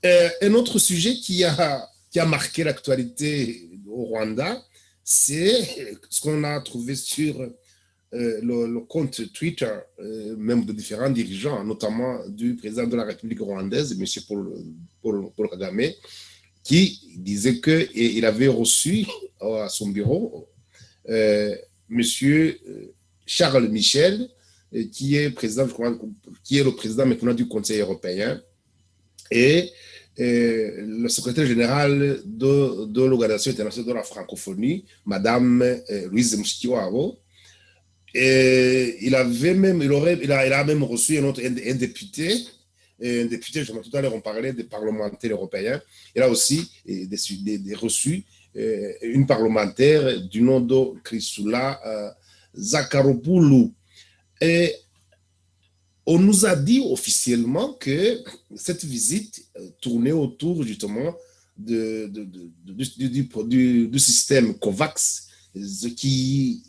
Un autre sujet qui a marqué l'actualité au Rwanda, c'est ce qu'on a trouvé sur le compte Twitter, même de différents dirigeants, notamment du président de la République rwandaise, M. Paul Kagame, qui disait qu'il avait reçu à son bureau M. Charles Michel, qui est le président maintenant du Conseil européen, et le secrétaire général de l'Organisation internationale de la francophonie, Madame Louise Mushikiwabo. Et il a même reçu un député un député, tout à l'heure on parlait des parlementaires européens, il a aussi reçu une parlementaire du nom de Chrysoula Zakharopoulou. Et on nous a dit officiellement que cette visite tournait autour justement du système COVAX, qui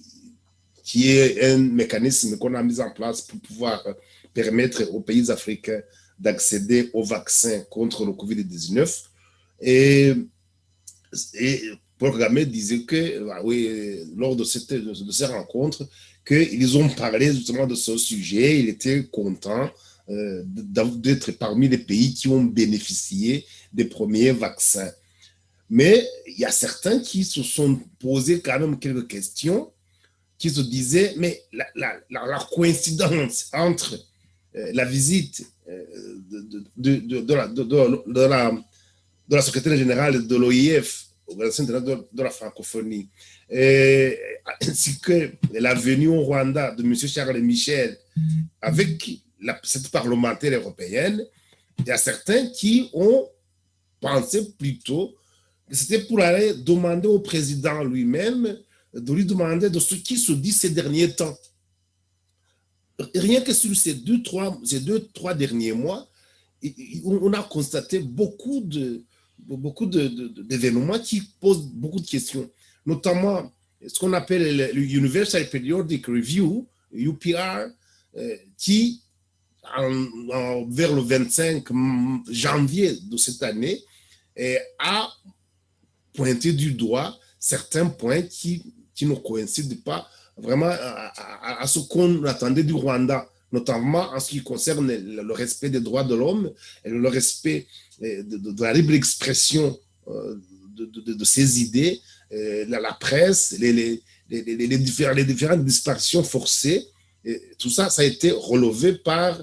est un mécanisme qu'on a mis en place pour pouvoir permettre aux pays africains d'accéder aux vaccins contre le Covid-19. Et Paul Kagame disait que, oui, lors de ces rencontres, qu'ils ont parlé justement de ce sujet. Il était content d'être parmi les pays qui ont bénéficié des premiers vaccins. Mais il y a certains qui se sont posés quand même quelques questions, qui se disaient, mais la coïncidence entre la visite de la secrétaire générale de l'OIF, Organisation internationale de la francophonie, ainsi que la venue au Rwanda de M. Charles Michel avec cette parlementaire européenne, il y a certains qui ont pensé plutôt que c'était pour aller demander au président lui-même, de lui demander de ce qui se dit ces derniers temps. Rien que sur ces deux, trois derniers mois, on a constaté beaucoup d'événements qui posent beaucoup de questions, notamment ce qu'on appelle le Universal Periodic Review, UPR, qui, vers le 25 janvier de cette année, a pointé du doigt certains points qui ne coïncident pas vraiment à ce qu'on attendait du Rwanda, notamment en ce qui concerne le respect des droits de l'homme et le respect de la libre expression de ses idées, la presse, les différentes disparitions forcées. Tout ça, ça a été relevé par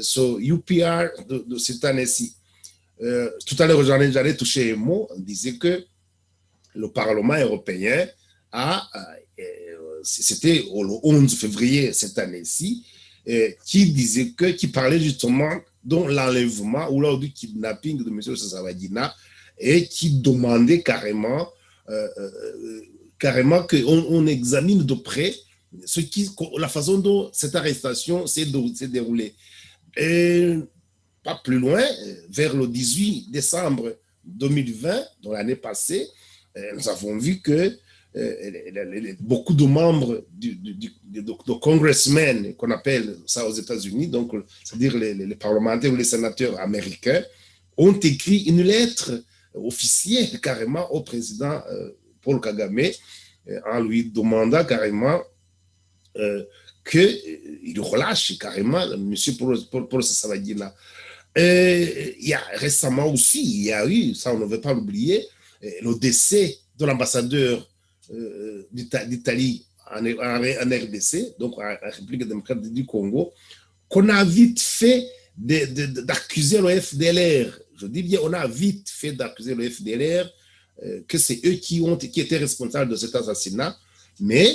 ce UPR de cette année-ci. Tout à l'heure, j'allais toucher un mot, on disait que le Parlement européen c'était le 11 février cette année-ci, qui parlait justement de l'enlèvement ou lors du kidnapping de M. Rusesabagina, et qui demandait carrément qu'on examine de près la façon dont cette arrestation s'est déroulée. Et pas plus loin, vers le 18 décembre 2020, dans l'année passée, nous avons vu que beaucoup de membres de congressmen, qu'on appelle ça aux États-Unis, donc c'est-à-dire les parlementaires ou les sénateurs américains, ont écrit une lettre officielle carrément au président Paul Kagame en lui demandant carrément qu'il relâche carrément M. Paul Rusesabagina. Il y a récemment aussi, il y a eu, ça on ne veut pas l'oublier, le décès de l'ambassadeur d'Italie en RDC, donc en République démocratique du Congo, qu'on a vite fait d'accuser le FDLR. Je dis bien, on a vite fait d'accuser le FDLR, que c'est eux qui étaient responsables de cet assassinat, mais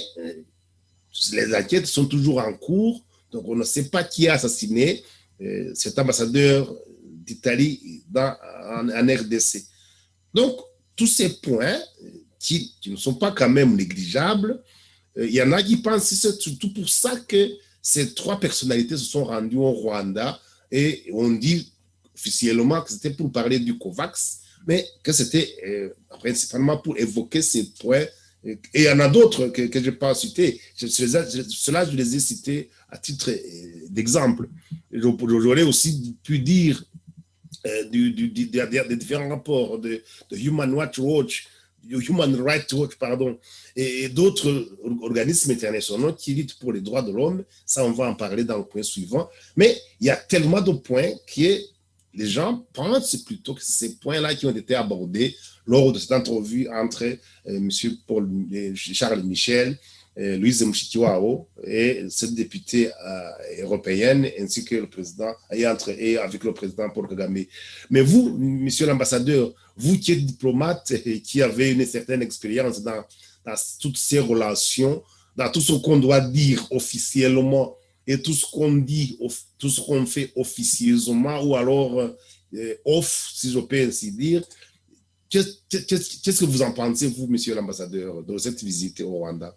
les enquêtes sont toujours en cours, donc on ne sait pas qui a assassiné cet ambassadeur d'Italie en RDC. Donc, tous ces points qui ne sont pas quand même négligeables, il y en a qui pensent que c'est surtout pour ça que ces trois personnalités se sont rendues au Rwanda, et on dit officiellement que c'était pour parler du COVAX, mais que c'était principalement pour évoquer ces points. Et il y en a d'autres que je n'ai pas cités. Cela, je les ai cités à titre d'exemple. J'aurais aussi pu dire des différents rapports de Human Rights Watch, et d'autres organismes internationaux qui luttent pour les droits de l'homme. Ça, on va en parler dans le point suivant. Mais il y a tellement de points que les gens pensent plutôt que c'est ces points-là qui ont été abordés lors de cette entrevue entre M. Charles Michel, Louise Mushikiwabo et cette députée européenne, ainsi que le président, et avec le président Paul Kagame. Mais vous, monsieur l'ambassadeur, vous qui êtes diplomate et qui avez une certaine expérience dans toutes ces relations, dans tout ce qu'on doit dire officiellement et tout ce qu'on dit, tout ce qu'on fait officieusement ou alors off, si je peux ainsi dire. Qu'est-ce que vous en pensez, vous, monsieur l'ambassadeur, de cette visite au Rwanda?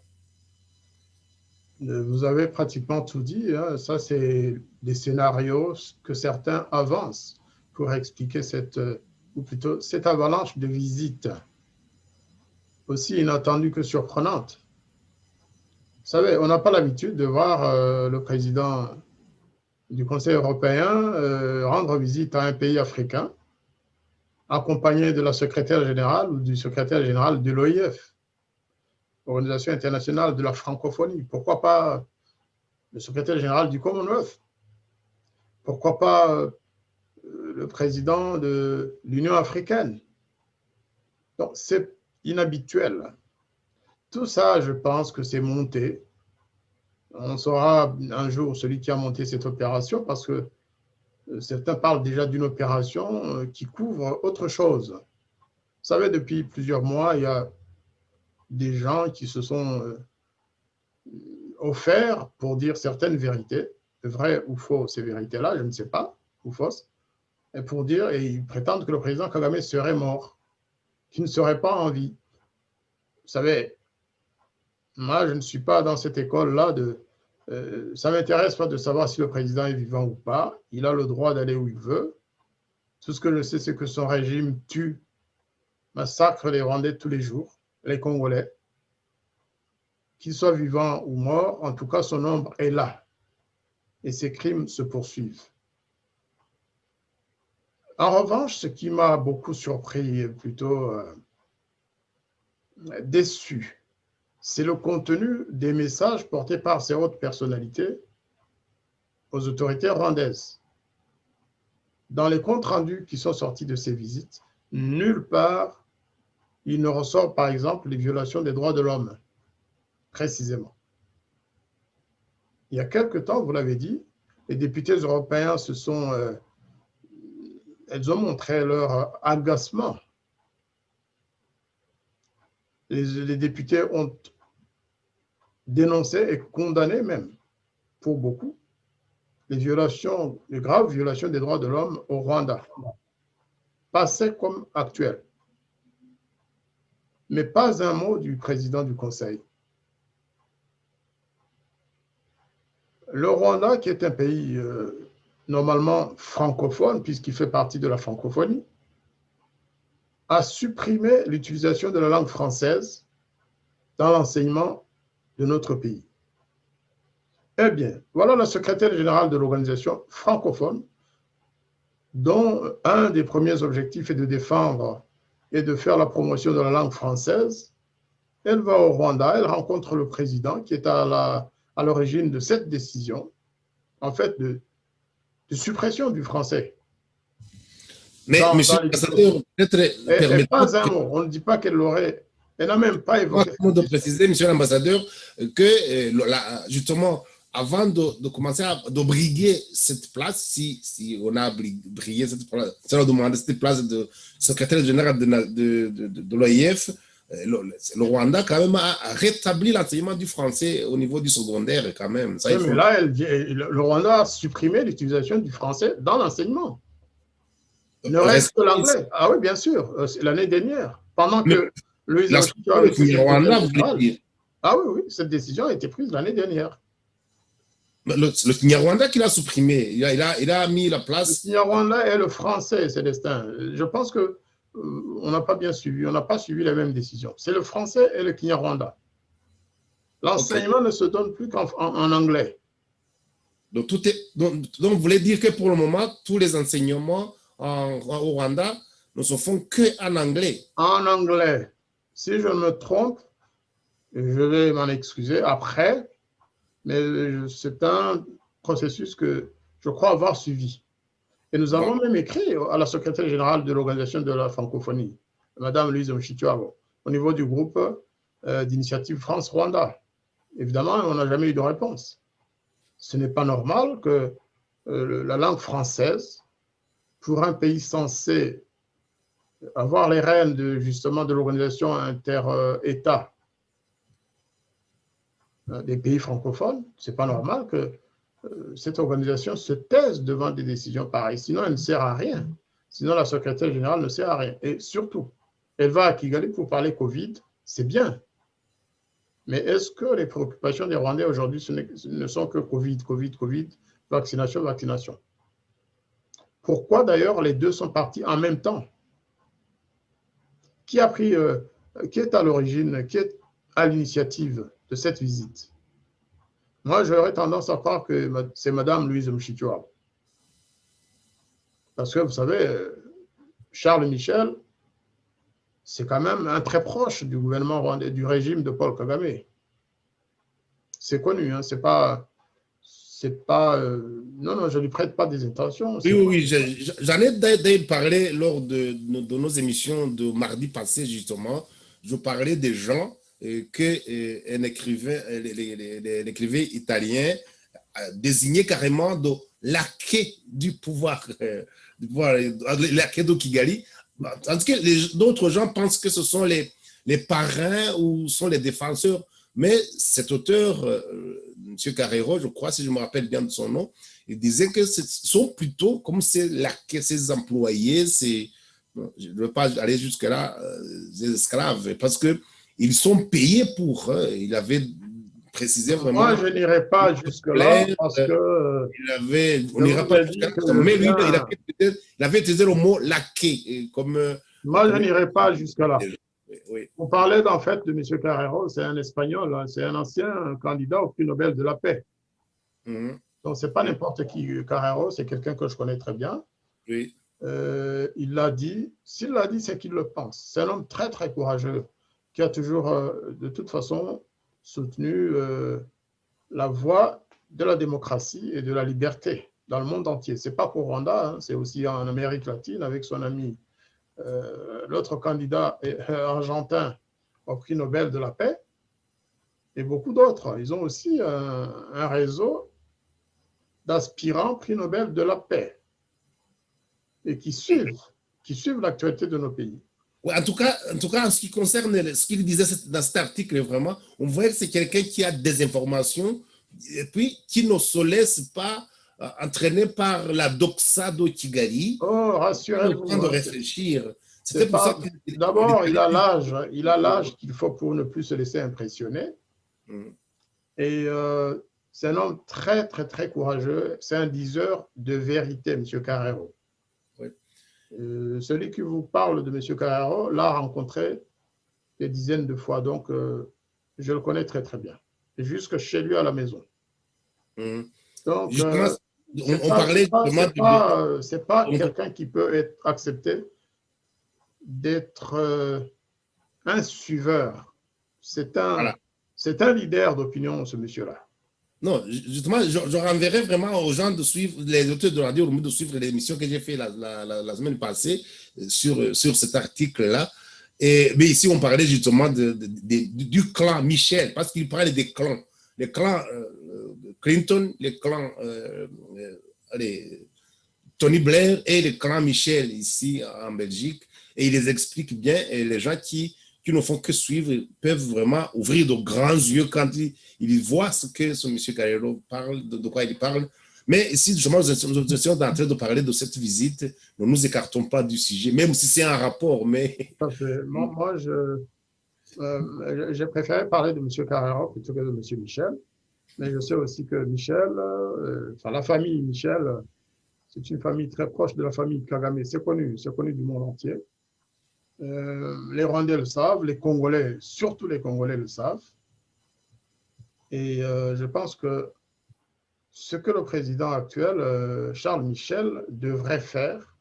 Vous avez pratiquement tout dit, hein. Ça, c'est des scénarios que certains avancent pour expliquer ou plutôt cette avalanche de visites, aussi inattendue que surprenante. Vous savez, on n'a pas l'habitude de voir le président du Conseil européen rendre visite à un pays africain, accompagné de la secrétaire générale ou du secrétaire général de l'OIF, Organisation internationale de la francophonie. Pourquoi pas le secrétaire général du Commonwealth? Pourquoi pas le président de l'Union africaine? Donc, c'est inhabituel. Tout ça, je pense que c'est monté. On saura un jour celui qui a monté cette opération parce que certains parlent déjà d'une opération qui couvre autre chose. Vous savez, depuis plusieurs mois, il y a des gens qui se sont offerts pour dire certaines vérités, vraies ou fausses, ces vérités-là, je ne sais pas, ou fausses, et pour dire, et ils prétendent que le président Kagame serait mort, qu'il ne serait pas en vie. Vous savez, moi, je ne suis pas dans cette école-là ça ne m'intéresse pas de savoir si le président est vivant ou pas. Il a le droit d'aller où il veut. Tout ce que je sais, c'est que son régime tue, massacre les Rwandais tous les jours, les Congolais. Qu'il soit vivant ou mort, en tout cas, son nombre est là. Et ses crimes se poursuivent. En revanche, ce qui m'a beaucoup surpris, plutôt déçu, c'est le contenu des messages portés par ces hautes personnalités aux autorités rwandaises. Dans les comptes rendus qui sont sortis de ces visites, nulle part, il ne ressort par exemple les violations des droits de l'homme, précisément. Il y a quelque temps, vous l'avez dit, les députés européens elles ont montré leur agacement. Les députés ont dénoncé et condamné même, pour beaucoup, les graves violations des droits de l'homme au Rwanda, passées comme actuelles. Mais pas un mot du président du Conseil. Le Rwanda, qui est un pays normalement francophone, puisqu'il fait partie de la francophonie, a supprimé l'utilisation de la langue française dans l'enseignement de notre pays. Eh bien, voilà la secrétaire générale de l'organisation francophone, dont un des premiers objectifs est de défendre et de faire la promotion de la langue française. Elle va au Rwanda, elle rencontre le président qui est à l'origine de cette décision, en fait, de suppression du français. Mais, monsieur l'ambassadeur, peut-être... Pas un mot, on ne dit pas qu'elle l'aurait... Elle n'a même pas évoqué... Je de préciser, monsieur l'ambassadeur, que justement, avant de commencer de briguer cette place, si on a brigué cette place, si on a demandé cette place de secrétaire général de l'OIF, le Rwanda quand même a rétabli l'enseignement du français au niveau du secondaire quand même. Ça, oui, mais là, le Rwanda a supprimé l'utilisation du français dans l'enseignement. Il ne reste que l'anglais. Ah oui, bien sûr, l'année dernière. Pendant que Louise ah oui, cette décision a été prise l'année dernière. Le Kinyarwanda qu'il a supprimé, il a mis la place. Le Kinyarwanda est le français, Célestin. Je pense que on n'a pas bien suivi, on n'a pas suivi les mêmes décisions. C'est le français et le Kinyarwanda. L'enseignement ne se donne plus qu'en anglais. Donc, vous voulez dire que pour le moment, tous les enseignements au Rwanda ne se font qu'en anglais? En anglais. Si je me trompe, je vais m'en excuser après, mais c'est un processus que je crois avoir suivi. Et nous avons même écrit à la secrétaire générale de l'Organisation de la francophonie, Madame Louise Mushikiwabo, au niveau du groupe d'initiative France-Rwanda. Évidemment, on n'a jamais eu de réponse. Ce n'est pas normal que la langue française, pour un pays censé avoir les rênes justement de l'organisation inter-État des pays francophones, ce n'est pas normal que cette organisation se taise devant des décisions pareilles. Sinon, elle ne sert à rien. Sinon, la secrétaire générale ne sert à rien. Et surtout, elle va à Kigali pour parler Covid, c'est bien. Mais est-ce que les préoccupations des Rwandais aujourd'hui ne sont que Covid, Covid, Covid, vaccination, vaccination? Pourquoi d'ailleurs les deux sont partis en même temps? Qui a pris, qui est à l'origine, qui est à l'initiative de cette visite? Moi, j'aurais tendance à croire que c'est Madame Louise Mushikiwabo. Parce que vous savez, Charles Michel, c'est quand même un très proche du gouvernement rwandais, du régime de Paul Kagame. C'est connu, hein, c'est pas, non, non, je ne lui prête pas des intentions. Oui, oui, j'en ai d'ailleurs parlé lors de nos émissions de mardi passé, justement. Je parlais des gens qu'un écrivain italien désignait carrément de laquais du pouvoir, laquais de Kigali. Tandis que d'autres gens pensent que ce sont les parrains ou sont les défenseurs. Mais cet auteur, M. Carrero, je crois, si je me rappelle bien de son nom, il disait que ce sont plutôt comme ces employés, je ne veux pas aller jusque-là, des esclaves, parce qu'ils sont payés pour. Il avait précisé vraiment. Moi, je n'irai pas jusque-là parce que. On n'ira pas jusque-là. Mais lui, il avait utilisé le mot laquais. Moi, je n'irai pas jusque-là. Oui. On parlait en fait de M. Carrero, c'est un Espagnol, hein, c'est un ancien candidat au prix Nobel de la paix. Donc, ce n'est pas n'importe qui. Carrero, c'est quelqu'un que je connais très bien. Oui. Il l'a dit. S'il l'a dit, c'est qu'il le pense. C'est un homme très, très courageux qui a toujours, de toute façon, soutenu la voie de la démocratie et de la liberté dans le monde entier. Ce n'est pas pour Rwanda, hein, c'est aussi en Amérique latine avec son ami, l'autre candidat argentin au prix Nobel de la paix et beaucoup d'autres. Ils ont aussi un réseau d'aspirants prix Nobel de la paix et qui suivent l'actualité de nos pays. Ouais, en tout cas, en ce qui concerne ce qu'il disait dans cet article, vraiment, on voit que c'est quelqu'un qui a des informations et puis qui ne se laisse pas entraîner par la doxa de Kigali. Oh, rassurez-vous. Le temps de réfléchir. D'abord, il a l'âge qu'il faut pour ne plus se laisser impressionner. Et c'est un homme très, très, très courageux. C'est un diseur de vérité, M. Carrero. Celui qui vous parle de M. Carrero l'a rencontré des dizaines de fois, donc je le connais très très bien, jusque chez lui à la maison. Donc, c'est pas quelqu'un qui peut être accepté d'être un suiveur. C'est un leader d'opinion, ce monsieur-là. Non, justement, je renverrai vraiment aux gens de suivre, les auteurs de Radio Rumuri, de suivre l'émission que j'ai fait la semaine passée sur cet article-là. Mais ici, on parlait justement du clan Michel, parce qu'il parlait des clans. Les clans Clinton, les clans Tony Blair et les clans Michel ici en Belgique. Et il les explique bien. Et les gens qui ne font que suivre peuvent vraiment ouvrir de grands yeux quand ils voient ce que ce monsieur Carrero parle, de quoi il parle. Mais si justement nous étions en train de parler de cette visite, ne nous écartons pas du sujet, même si c'est un rapport. Mais... Moi, j'ai préféré parler de monsieur Carrero plutôt que de monsieur Michel. Mais je sais aussi que Michel, la famille Michel, c'est une famille très proche de la famille Kagame. C'est connu du monde entier. Les Rwandais le savent, les Congolais, surtout les Congolais le savent. Et je pense que ce que le président actuel, Charles Michel, devrait faire,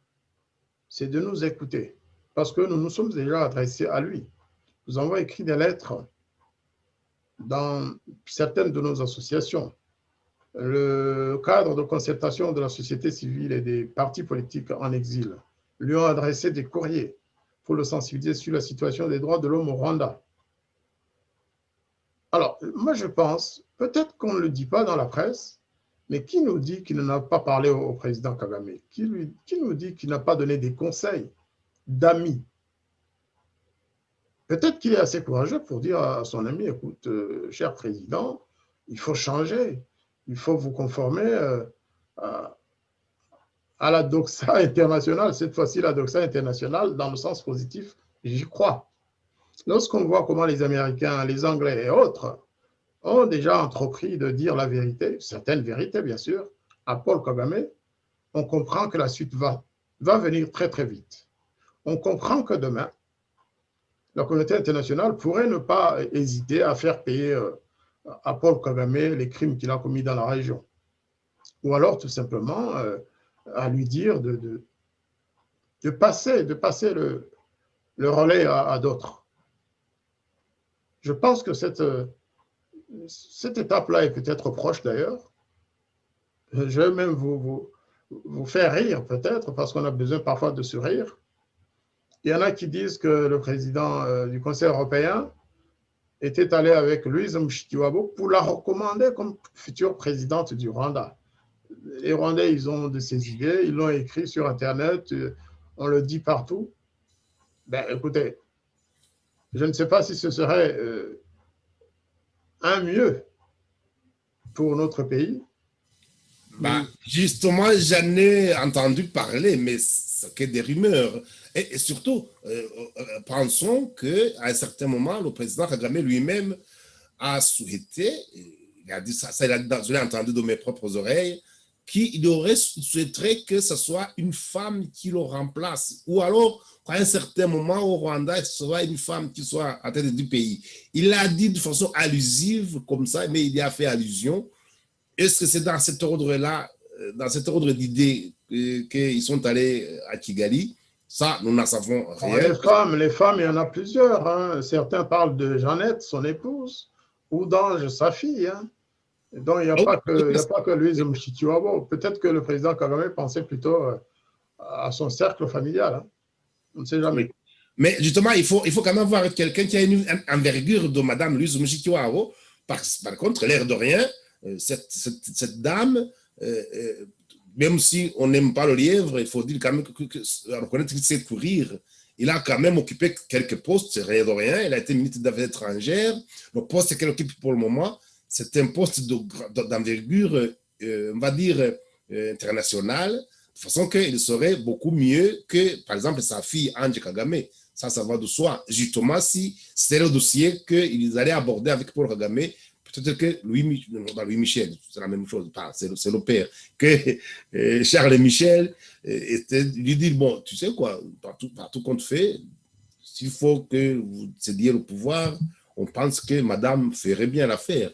c'est de nous écouter. Parce que nous nous sommes déjà adressés à lui. Nous avons écrit des lettres dans certaines de nos associations. Le cadre de concertation de la société civile et des partis politiques en exil lui ont adressé des courriers pour le sensibiliser sur la situation des droits de l'homme au Rwanda. Alors, moi je pense, peut-être qu'on ne le dit pas dans la presse, mais qui nous dit qu'il n'a pas parlé au président Kagame? Qui nous dit qu'il n'a pas donné des conseils d'amis? Peut-être qu'il est assez courageux pour dire à son ami, écoute, cher président, il faut changer. il faut vous conformer à la doxa internationale. Cette fois-ci, la doxa internationale, dans le sens positif, j'y crois. Lorsqu'on voit comment les Américains, les Anglais et autres ont déjà entrepris de dire la vérité, certaines vérités bien sûr, à Paul Kagame, on comprend que la suite va venir très très vite. On comprend que demain, la communauté internationale pourrait ne pas hésiter à faire payer à Paul Kagame les crimes qu'il a commis dans la région. Ou alors tout simplement à lui dire de passer le relais à d'autres. Je pense que cette étape-là est peut-être proche d'ailleurs. Je vais même vous faire rire peut-être, parce qu'on a besoin parfois de se rire. Il y en a qui disent que le président du Conseil européen était allé avec Louise Mushikiwabo pour la recommander comme future présidente du Rwanda. Les Rwandais, ils ont de ces idées, ils l'ont écrit sur Internet, on le dit partout. Ben, écoutez, je ne sais pas si ce serait un mieux pour notre pays. Bah, justement, j'en ai entendu parler, mais c'est que des rumeurs. Et surtout, pensons qu'à un certain moment, le président Kagame lui-même a souhaité, il a dit ça, je l'ai entendu de mes propres oreilles, qu'il souhaiterait que ce soit une femme qui le remplace. Ou alors, à un certain moment au Rwanda, ce soit une femme qui soit à tête du pays. Il l'a dit de façon allusive, comme ça, mais il y a fait allusion. Est-ce que c'est dans cet ordre-là, dans cet ordre d'idées qu'ils sont allés à Kigali? Ça, nous n'en savons rien. Les femmes, il y en a plusieurs. Hein. Certains parlent de Jeannette, son épouse, ou d'Ange, sa fille. Hein. Donc, il n'y a, pas que Louise Mushikiwabo. Peut-être que le président Kagame pensait plutôt à son cercle familial. Hein. On ne sait jamais. Oui. Mais justement, il faut quand même voir quelqu'un qui a une envergure de Madame Louise Mushikiwabo. Par contre, l'air de rien, cette dame, même si on n'aime pas le lièvre, il faut dire quand même reconnaître qu'il sait courir. Il a quand même occupé quelques postes, c'est rien de rien. Il a été ministre des Affaires étrangères. Le poste qu'il occupe pour le moment, c'est un poste d'envergure, on va dire, internationale, de façon qu'il serait beaucoup mieux que, par exemple, sa fille Ange Kagame. Ça va de soi. Justement, si c'était le dossier qu'ils allaient aborder avec Paul Kagame, peut-être que Louis Michel, c'est la même chose, c'est le père, que Charles Michel lui dit, bon, tu sais quoi, partout qu'on te fait, s'il faut que vous cédiez le pouvoir, on pense que madame ferait bien l'affaire.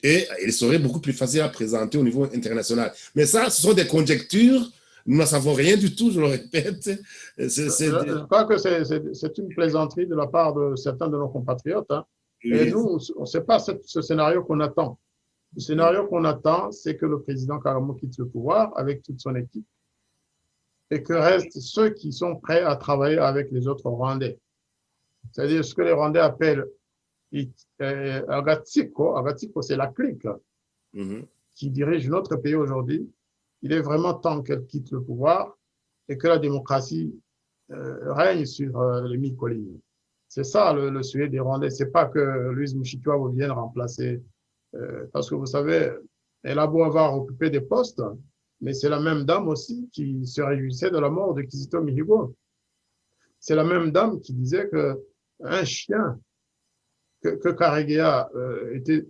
Et il serait beaucoup plus facile à présenter au niveau international. Mais ça, ce sont des conjectures, nous n'en savons rien du tout, je le répète. Je crois que c'est une plaisanterie de la part de certains de nos compatriotes. Hein. Et nous, on ne sait pas ce scénario qu'on attend. Le scénario qu'on attend, c'est que le président Kagame quitte le pouvoir avec toute son équipe et que restent ceux qui sont prêts à travailler avec les autres Rwandais. C'est-à-dire ce que les Rwandais appellent Agatsiko. Agatsiko, c'est la clique qui dirige notre pays aujourd'hui. Il est vraiment temps qu'elle quitte le pouvoir et que la démocratie règne sur les mille collines. C'est ça le souhait des Rwandais. Ce n'est pas que Louise Mushikiwabo vienne remplacer. Parce que vous savez, elle a beau avoir occupé des postes, mais c'est la même dame aussi qui se réjouissait de la mort de Kizito Mihigo. C'est la même dame qui disait qu'un chien, que Karegeya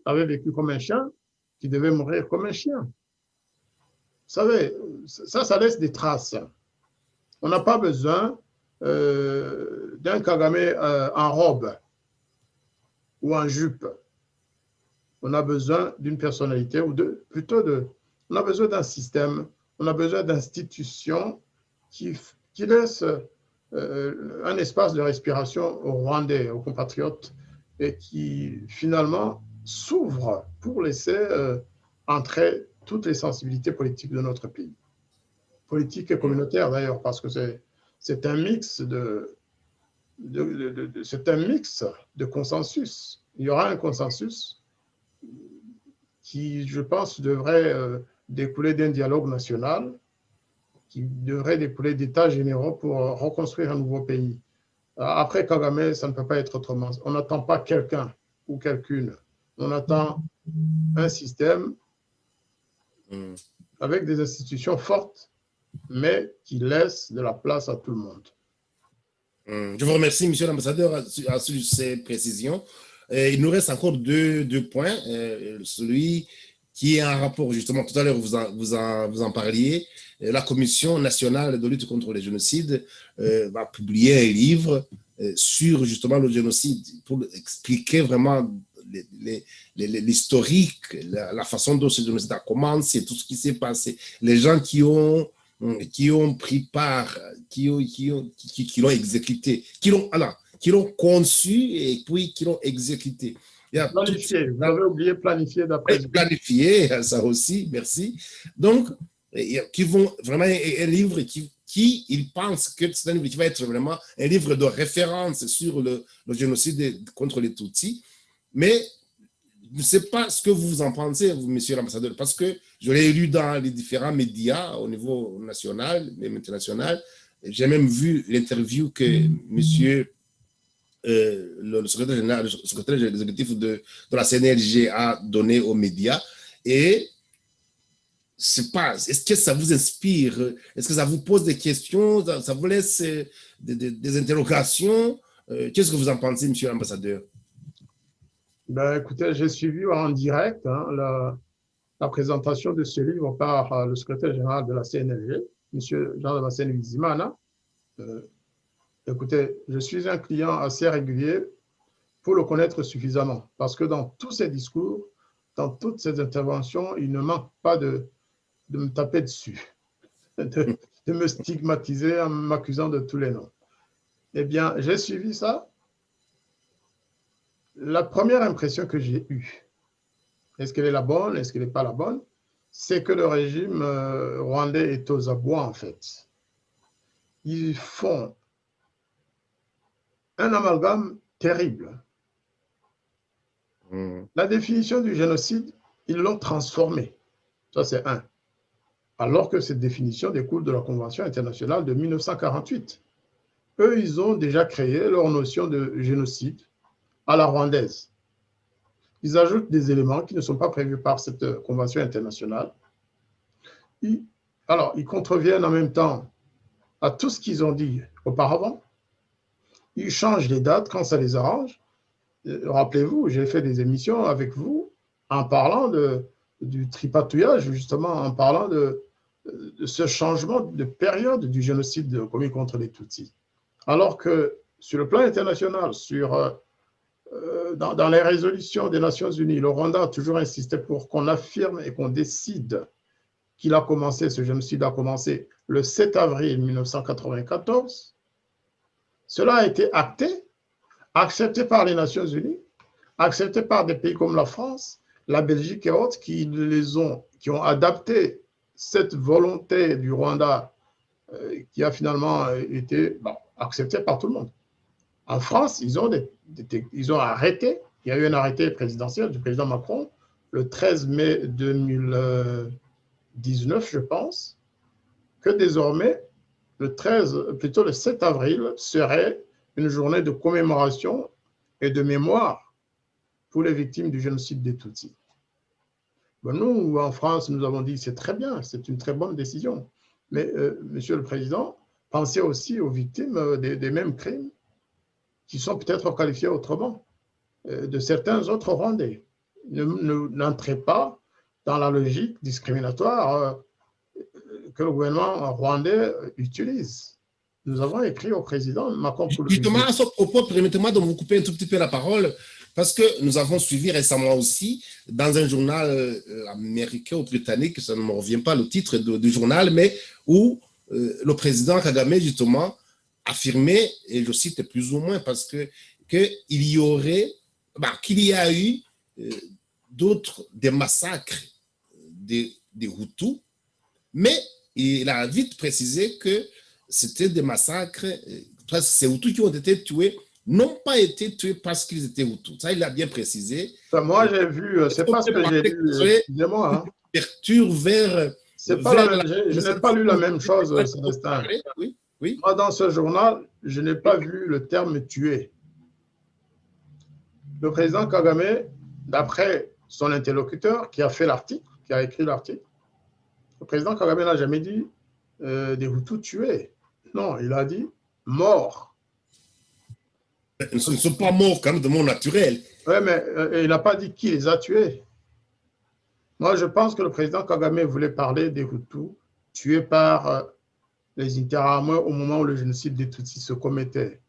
avait vécu comme un chien, qui devait mourir comme un chien. Vous savez, ça laisse des traces. On n'a pas besoin d'un Kagame en robe ou en jupe. On a besoin d'une personnalité ou on a besoin d'un système, on a besoin d'institutions qui laissent un espace de respiration aux Rwandais, aux compatriotes, et qui finalement s'ouvrent pour laisser entrer toutes les sensibilités politiques de notre pays. Politique et communautaire d'ailleurs, parce que c'est un mix c'est un mix de consensus. Il y aura un consensus qui, je pense, devrait découler d'un dialogue national, qui devrait découler d'états généraux pour reconstruire un nouveau pays. Après Kagame, ça ne peut pas être autrement. On n'attend pas quelqu'un ou quelqu'une. On attend un système avec des institutions fortes, mais qui laissent de la place à tout le monde. Je vous remercie, monsieur l'ambassadeur, à ces précisions. Il nous reste encore deux points. Celui qui est en rapport, justement, tout à l'heure, vous en parliez. La Commission nationale de lutte contre les génocides va publier un livre sur, justement, le génocide pour expliquer vraiment l'historique, la façon dont ce génocide a commencé, tout ce qui s'est passé, les gens qui ont pris part, qui l'ont exécuté, qui l'ont conçu et puis qui l'ont exécuté. Planifié, vous avez oublié planifier d'après. Planifié, ça aussi, merci. Donc, qui vont vraiment un livre qui ils pensent que c'est un livre qui va être vraiment un livre de référence sur le génocide contre les Tutsis. Mais je ne sais pas ce que vous en pensez, vous, monsieur l'ambassadeur, parce que je l'ai lu dans les différents médias au niveau national, même international. J'ai même vu l'interview que monsieur le secrétaire exécutif de la CNLG a donné aux médias. Et est-ce que ça vous inspire? Est-ce que ça vous pose des questions? Ça vous laisse des interrogations? Qu'est-ce que vous en pensez, monsieur l'ambassadeur? Ben, écoutez, j'ai suivi en direct la présentation de ce livre par le secrétaire général de la CNLG, monsieur Jean-Damascène Bizimana. Écoutez, je suis un client assez régulier pour le connaître suffisamment, parce que dans tous ses discours, dans toutes ses interventions, il ne manque pas de me taper dessus, de me stigmatiser en m'accusant de tous les noms. Eh bien, j'ai suivi ça. La première impression que j'ai eue, est-ce qu'elle est la bonne, est-ce qu'elle n'est pas la bonne, c'est que le régime rwandais est aux abois, en fait. Ils font un amalgame terrible. La définition du génocide, ils l'ont transformée. Ça, c'est un. Alors que cette définition découle de la Convention internationale de 1948. Eux, ils ont déjà créé leur notion de génocide à la rwandaise. Ils ajoutent des éléments qui ne sont pas prévus par cette Convention internationale. Alors, ils contreviennent en même temps à tout ce qu'ils ont dit auparavant. Ils changent les dates quand ça les arrange. Rappelez-vous, j'ai fait des émissions avec vous en parlant du tripatouillage, justement, en parlant de ce changement de période du génocide commis contre les Tutsis. Alors que sur le plan international, dans les résolutions des Nations Unies, le Rwanda a toujours insisté pour qu'on affirme et qu'on décide qu'il a commencé, ce génocide a commencé le 7 avril 1994. Cela a été accepté par les Nations Unies, accepté par des pays comme la France, la Belgique et autres qui ont adapté cette volonté du Rwanda qui a finalement été acceptée par tout le monde. En France, ils ont arrêté, il y a eu un arrêté présidentiel du président Macron le 13 mai 2019, je pense, que désormais, le 7 avril serait une journée de commémoration et de mémoire pour les victimes du génocide des Tutsis. Ben nous, en France, nous avons dit c'est très bien, c'est une très bonne décision. Mais, Monsieur le Président, pensez aussi aux victimes des mêmes crimes qui sont peut-être qualifiés autrement, de certains autres Rwandais. N'entrez pas dans la logique discriminatoire que le gouvernement rwandais utilise. Nous avons écrit au président Macron. Justement, à ce propos, permettez-moi de vous couper un tout petit peu la parole, parce que nous avons suivi récemment aussi, dans un journal américain ou britannique, ça ne me revient pas le titre du journal, mais où le président Kagame, justement, affirmait, et je cite plus ou moins, parce que qu'il y a eu des massacres des Hutus, mais il a vite précisé que c'était des massacres, ces Hutus qui ont été tués n'ont pas été tués parce qu'ils étaient Hutus. Ça, il a bien précisé. Moi, j'ai vu, c'est pas ce que j'ai lu, excusez-moi. Je n'ai pas lu la même chose, Célestin. Oui, oui. Moi, dans ce journal, je n'ai pas vu le terme tuer. Le président Kagame, d'après son interlocuteur qui a fait l'article, qui a écrit l'article, Le président Kagame n'a jamais dit des Hutus tués. Non, il a dit morts. Ils ne sont pas morts quand même de mort naturelle. Oui, mais il n'a pas dit qui les a tués. Moi, je pense que le président Kagame voulait parler des Hutus tués par les Interahamwe au moment où le génocide des Tutsis se commettait.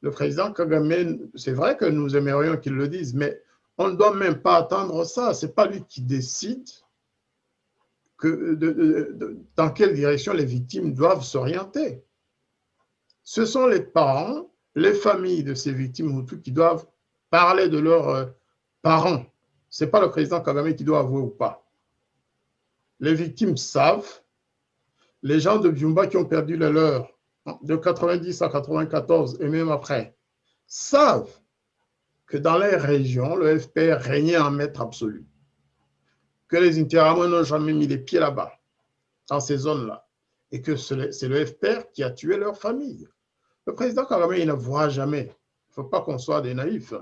Le président Kagame, c'est vrai que nous aimerions qu'il le dise, mais on ne doit même pas attendre ça. Ce n'est pas lui qui décide dans quelle direction les victimes doivent s'orienter. Ce sont les parents, les familles de ces victimes Hutus qui doivent parler de leurs parents. Ce n'est pas le président Kagame qui doit avouer ou pas. Les victimes savent, les gens de Byumba qui ont perdu les leurs de 90 à 94 et même après, savent que dans les régions, le FPR régnait en maître absolu, que les Interahamwe n'ont jamais mis les pieds là-bas, dans ces zones-là, et que c'est le FPR qui a tué leur famille. Le président Kagame, il ne voit jamais. Il ne faut pas qu'on soit des naïfs.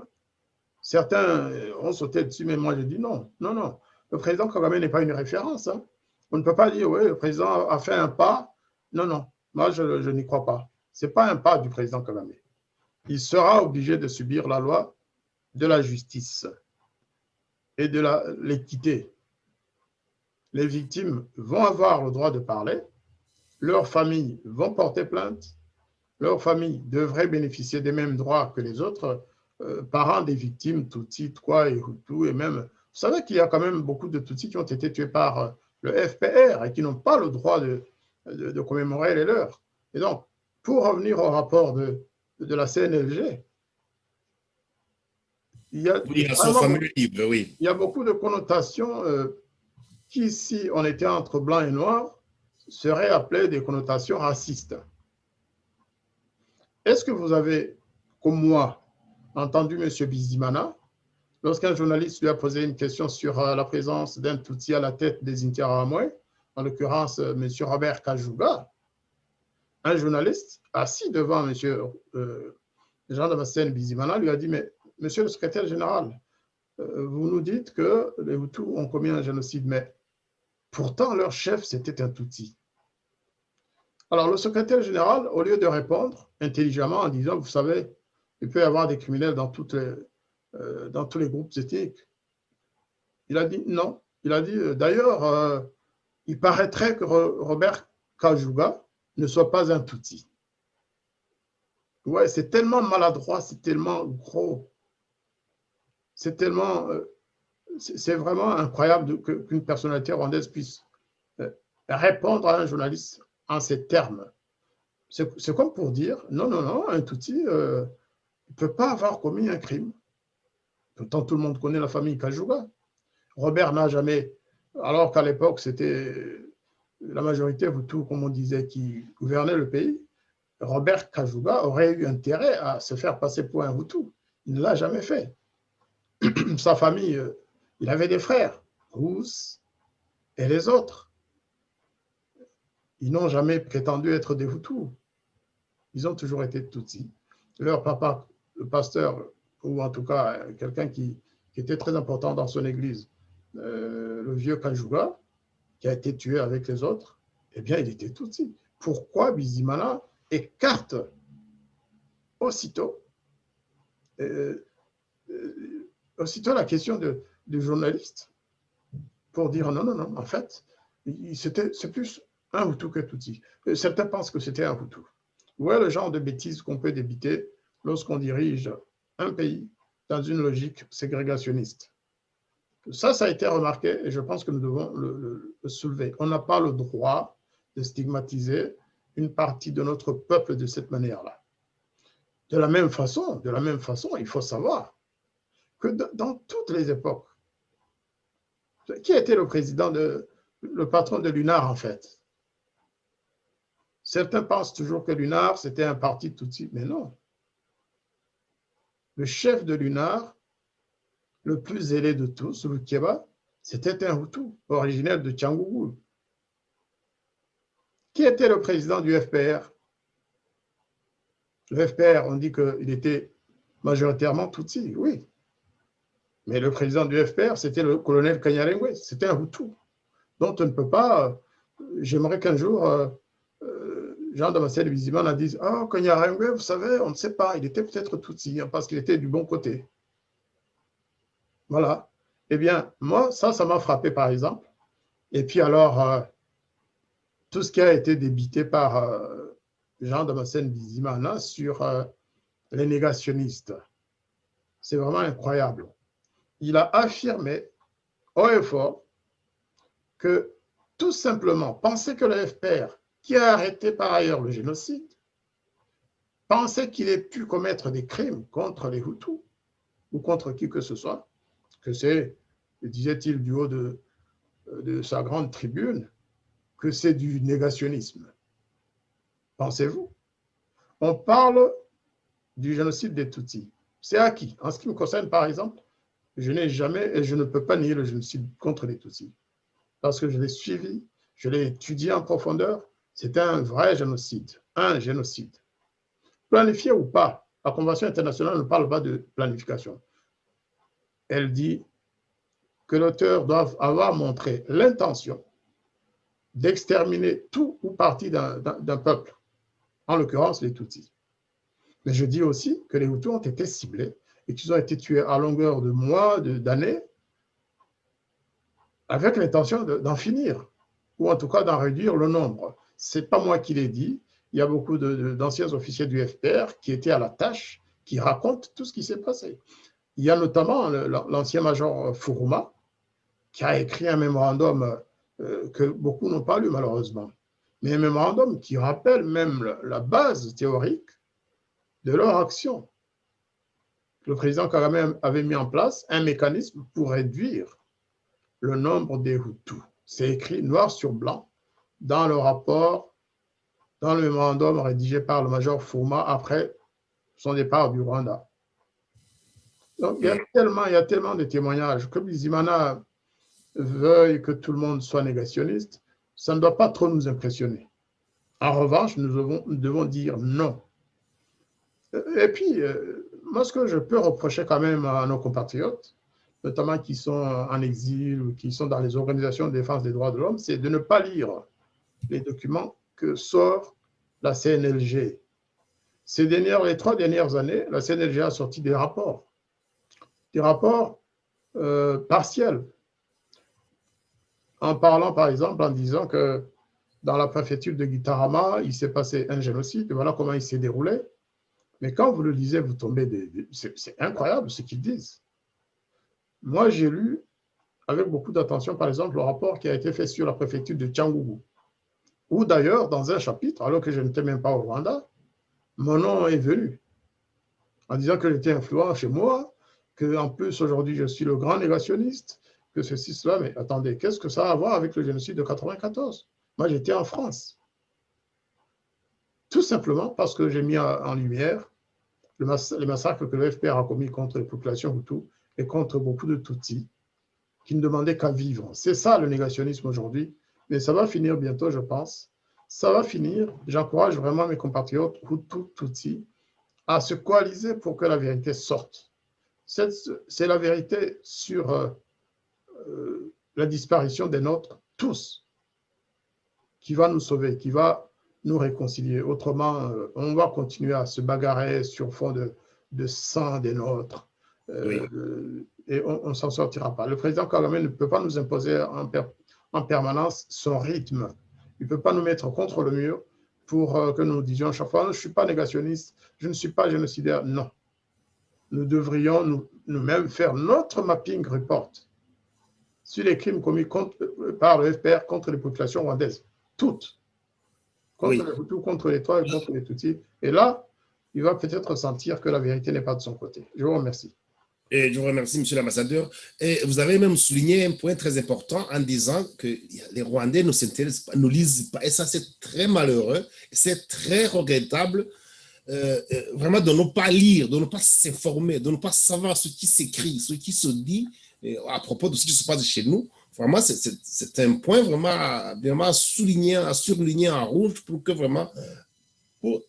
Certains ont sauté dessus, mais moi je dis non, non, non. Le président Kagame n'est pas une référence. Hein. On ne peut pas dire, oui, le président a fait un pas. Non, non, moi je n'y crois pas. Ce n'est pas un pas du président Kagame. Il sera obligé de subir la loi de la justice et de l'équité. Les victimes vont avoir le droit de parler, leurs familles vont porter plainte, leurs familles devraient bénéficier des mêmes droits que les autres parents des victimes, Tutsis, Twa et Hutus, et même, vous savez qu'il y a quand même beaucoup de Tutsis qui ont été tués par le FPR et qui n'ont pas le droit de commémorer les leurs. Et donc, pour revenir au rapport de la CNLG, il y a, Oui, à son fameux livre, oui. Il y a beaucoup de connotations qui, si on était entre blanc et noir, seraient appelées des connotations racistes. Est-ce que vous avez, comme moi, entendu M. Bizimana, lorsqu'un journaliste lui a posé une question sur la présence d'un Tutsi à la tête des Interahamwe, en l'occurrence M. Robert Kajouga, un journaliste assis devant M. Jean-Damascène Bizimana lui a dit « Mais Monsieur le secrétaire général, vous nous dites que les Hutus ont commis un génocide, mais pourtant leur chef c'était un Tutsi. » Alors le secrétaire général, au lieu de répondre intelligemment en disant « Vous savez, il peut y avoir des criminels dans tous les groupes ethniques. » Il a dit non. Il a dit d'ailleurs, il paraîtrait que Robert Kajouga ne soit pas un Tutsi. Ouais, c'est tellement maladroit, c'est tellement gros. C'est tellement. C'est vraiment incroyable qu'une personnalité rwandaise puisse répondre à un journaliste en ces termes. C'est comme pour dire non, non, non, un Tutsi ne peut pas avoir commis un crime. Pourtant, tout le monde connaît la famille Kajouga. Robert n'a jamais, alors qu'à l'époque, c'était la majorité Hutu, comme on disait, qui gouvernait le pays, Robert Kajouga aurait eu intérêt à se faire passer pour un Hutu. Il ne l'a jamais fait. Sa famille, il avait des frères, Rousse et les autres. Ils n'ont jamais prétendu être des Hutus. Ils ont toujours été Tutsis. Leur papa, le pasteur, ou en tout cas quelqu'un qui était très important dans son église, le vieux Kajouga, qui a été tué avec les autres, eh bien, il était Tutsi. Pourquoi Bizimana écarte aussitôt la question du journaliste pour dire non, non, non, en fait, c'est plus un Hutu que Tutsi. Certains pensent que c'était un Hutu. Voilà le genre de bêtises qu'on peut débiter lorsqu'on dirige un pays dans une logique ségrégationniste. Ça a été remarqué et je pense que nous devons le soulever. On n'a pas le droit de stigmatiser une partie de notre peuple de cette manière-là. De la même façon, il faut savoir que dans toutes les époques, qui a été le patron de l'UNAR en fait? Certains pensent toujours que l'UNAR, c'était un parti Tutsi, mais non. Le chef de l'UNAR, le plus zélé de tous, Lukeba, c'était un Hutu, originaire de Tchangougou. Qui était le président du FPR? Le FPR, on dit qu'il était majoritairement Tutsi, oui. Mais le président du FPR, c'était le colonel Kanyarengwe, c'était un Hutu. dont on ne peut pas. J'aimerais qu'un jour, Jean Damascène Bizimana dise « Ah, Kanyarengwe, vous savez, on ne sait pas, il était peut-être Tutsi, hein, parce qu'il était du bon côté. » Voilà. Eh bien, moi, ça m'a frappé, par exemple. Et puis alors, tout ce qui a été débité par Jean Damascène Bizimana sur les négationnistes, c'est vraiment incroyable. Il a affirmé haut et fort que tout simplement, penser que le FPR, qui a arrêté par ailleurs le génocide, pensait qu'il ait pu commettre des crimes contre les Hutus ou contre qui que ce soit, que c'est, disait-il du haut de sa grande tribune, que c'est du négationnisme. Pensez-vous? On parle du génocide des Tutsis. C'est acquis. En ce qui me concerne, par exemple, je n'ai jamais, et je ne peux pas nier le génocide contre les Tutsis, parce que je l'ai suivi, je l'ai étudié en profondeur. C'était un vrai génocide, un génocide. Planifié ou pas, la Convention internationale ne parle pas de planification. Elle dit que l'auteur doit avoir montré l'intention d'exterminer tout ou partie d'un peuple, en l'occurrence les Tutsis. Mais je dis aussi que les Hutus ont été ciblés et qu'ils ont été tués à longueur de mois, d'années, avec l'intention d'en finir, ou en tout cas d'en réduire le nombre. Ce n'est pas moi qui l'ai dit, il y a beaucoup d'anciens officiers du FPR qui étaient à la tâche, qui racontent tout ce qui s'est passé. Il y a notamment l'ancien major Fourouma, qui a écrit un mémorandum que beaucoup n'ont pas lu malheureusement, mais un mémorandum qui rappelle même la base théorique de leur action. Le président Kagame avait mis en place un mécanisme pour réduire le nombre des Hutus. C'est écrit noir sur blanc dans le rapport, dans le mémorandum rédigé par le major Fourouma après son départ du Rwanda. Donc, il y a tellement de témoignages que Bizimana veuille que tout le monde soit négationniste, ça ne doit pas trop nous impressionner. En revanche, nous devons dire non. Et puis, moi, ce que je peux reprocher quand même à nos compatriotes, notamment qui sont en exil ou qui sont dans les organisations de défense des droits de l'homme, c'est de ne pas lire les documents que sort la CNLG. Les 3 dernières années, la CNLG a sorti des rapports partiels, en parlant par exemple, en disant que dans la préfecture de Gitarama, il s'est passé un génocide, et voilà comment il s'est déroulé. Mais quand vous le lisez, vous tombez c'est incroyable ce qu'ils disent. Moi, j'ai lu avec beaucoup d'attention, par exemple, le rapport qui a été fait sur la préfecture de Tchangougou, où d'ailleurs, dans un chapitre, alors que je n'étais même pas au Rwanda, mon nom est venu, en disant que j'étais influent chez moi, qu'en plus, aujourd'hui, je suis le grand négationniste, que ceci, cela. Mais attendez, qu'est-ce que ça a à voir avec le génocide de 1994? Moi, j'étais en France. Tout simplement parce que j'ai mis en lumière les massacres que le FPR a commis contre les populations Hutus et contre beaucoup de Tutsis qui ne demandaient qu'à vivre. C'est ça le négationnisme aujourd'hui, mais ça va finir bientôt, je pense. Ça va finir. J'encourage vraiment mes compatriotes Hutus, Tutsis à se coaliser pour que la vérité sorte. C'est la vérité sur la disparition des nôtres, tous, qui va nous sauver, qui va nous réconcilier. Autrement, on va continuer à se bagarrer sur fond de sang des nôtres. Oui. Et on ne s'en sortira pas. Le président Kagame ne peut pas nous imposer en permanence son rythme. Il ne peut pas nous mettre contre le mur pour que nous disions chaque fois, je ne suis pas négationniste, je ne suis pas génocidaire. Non. Nous devrions nous-mêmes faire notre mapping report sur les crimes commis par le FPR contre les populations rwandaises. Toutes. Contre les Hutus, contre les Toits et contre les Tutsis. Et là, il va peut-être sentir que la vérité n'est pas de son côté. Je vous remercie. Et je vous remercie, monsieur l'ambassadeur. Et vous avez même souligné un point très important en disant que les Rwandais ne s'intéressent pas, ne lisent pas. Et ça, c'est très malheureux, c'est très regrettable, vraiment de ne pas lire, de ne pas s'informer, de ne pas savoir ce qui s'écrit, ce qui se dit à propos de ce qui se passe chez nous. Vraiment, c'est un point vraiment à surligner en rouge pour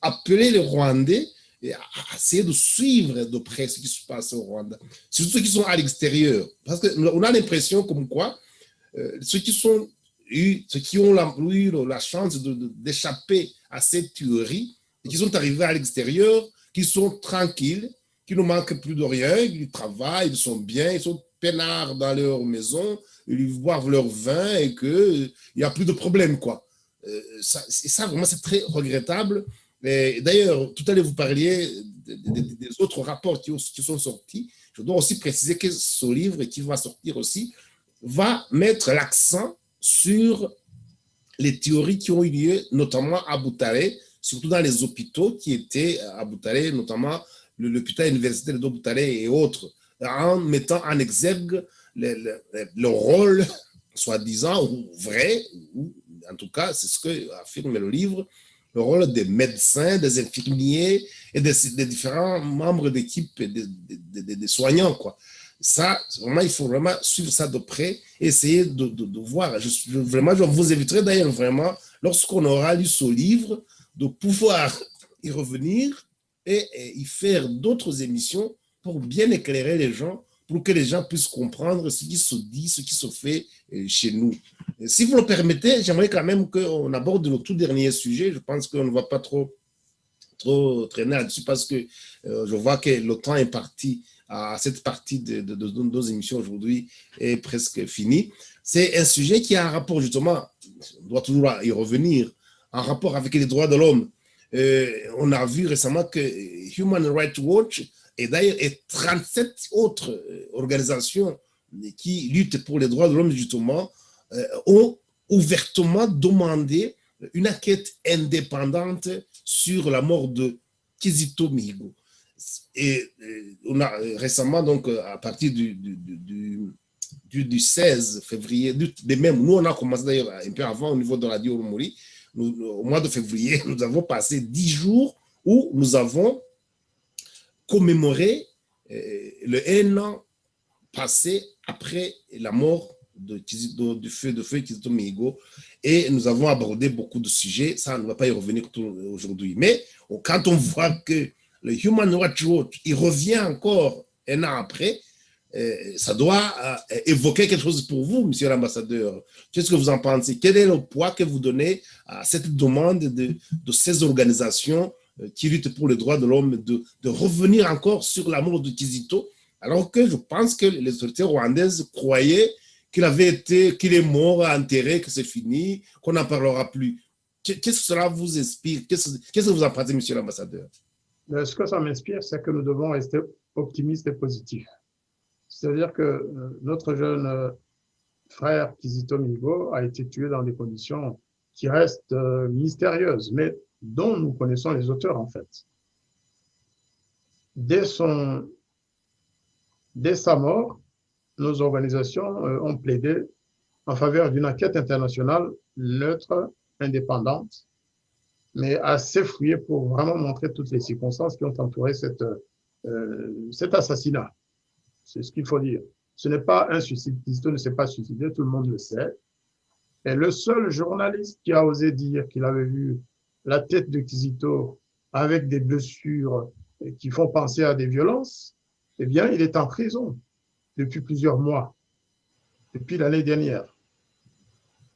appeler les Rwandais et à essayer de suivre de près ce qui se passe au Rwanda, surtout ceux qui sont à l'extérieur. Parce qu'on a l'impression comme quoi ceux qui sont ceux qui ont eu la chance d'échapper à cette tuerie et qui sont arrivés à l'extérieur, qui sont tranquilles, qui ne manquent plus de rien, ils travaillent, ils sont bien, ils sont peinards dans leur maison, ils boivent leur vin et qu'il n'y a plus de problème, quoi. Ça, vraiment, c'est très regrettable. D'ailleurs, tout à l'heure, vous parliez des autres rapports qui sont sortis. Je dois aussi préciser que ce livre qui va sortir aussi va mettre l'accent sur les théories qui ont eu lieu, notamment à Butare, surtout dans les hôpitaux qui étaient à Butare, notamment l'hôpital universitaire de Butare et autres, en mettant en exergue le rôle, soi-disant, ou vrai, ou en tout cas, c'est ce que affirme le livre, le rôle des médecins, des infirmiers et des différents membres d'équipe et des soignants, quoi. Ça, vraiment, il faut vraiment suivre ça de près et essayer de voir. Vraiment, je vous inviterai d'ailleurs vraiment, lorsqu'on aura lu ce livre, de pouvoir y revenir et y faire d'autres émissions pour bien éclairer les gens, pour que les gens puissent comprendre ce qui se dit, ce qui se fait chez nous. Et si vous le permettez, j'aimerais quand même qu'on aborde le tout dernier sujet. Je pense qu'on ne va pas trop traîner là-dessus parce que je vois que le temps est parti. Cette partie de nos émissions aujourd'hui est presque finie. C'est un sujet qui a un rapport justement, on doit toujours y revenir, en rapport avec les droits de l'homme. On a vu récemment que Human Rights Watch et d'ailleurs 37 autres organisations qui luttent pour les droits de l'homme justement ont ouvertement demandé une enquête indépendante sur la mort de Kizito Mihigo. Et on a récemment, donc, à partir du 16 février, même, nous, on a commencé d'ailleurs un peu avant au niveau de Radio Rumuri, au mois de février, nous avons passé 10 jours où nous avons commémoré le 1 an passé après la mort du feu Kizito Mihigo, et nous avons abordé beaucoup de sujets. Ça, on ne va pas y revenir aujourd'hui. Mais quand on voit que le Human Rights Watch, il revient encore 1 an après, ça doit évoquer quelque chose pour vous, monsieur l'ambassadeur. Qu'est-ce que vous en pensez? Quel est le poids que vous donnez à cette demande de ces organisations qui luttent pour les droits de l'homme de revenir encore sur la mort de Kizito, alors que je pense que les autorités rwandaises croyaient qu'il est mort, enterré, que c'est fini, qu'on n'en parlera plus. Qu'est-ce que cela vous inspire? Qu'est-ce que vous en pensez, monsieur l'ambassadeur? Ce que ça m'inspire, c'est que nous devons rester optimistes et positifs. C'est-à-dire que notre jeune frère Kizito Mihigo a été tué dans des conditions qui restent mystérieuses, mais dont nous connaissons les auteurs en fait. Dès sa mort, nos organisations ont plaidé en faveur d'une enquête internationale neutre, indépendante, mais assez fouillée pour vraiment montrer toutes les circonstances qui ont entouré cet assassinat. C'est ce qu'il faut dire. Ce n'est pas un suicide. Kizito ne s'est pas suicidé, tout le monde le sait. Et le seul journaliste qui a osé dire qu'il avait vu la tête de Kizito avec des blessures qui font penser à des violences, eh bien, il est en prison depuis plusieurs mois, depuis l'année dernière.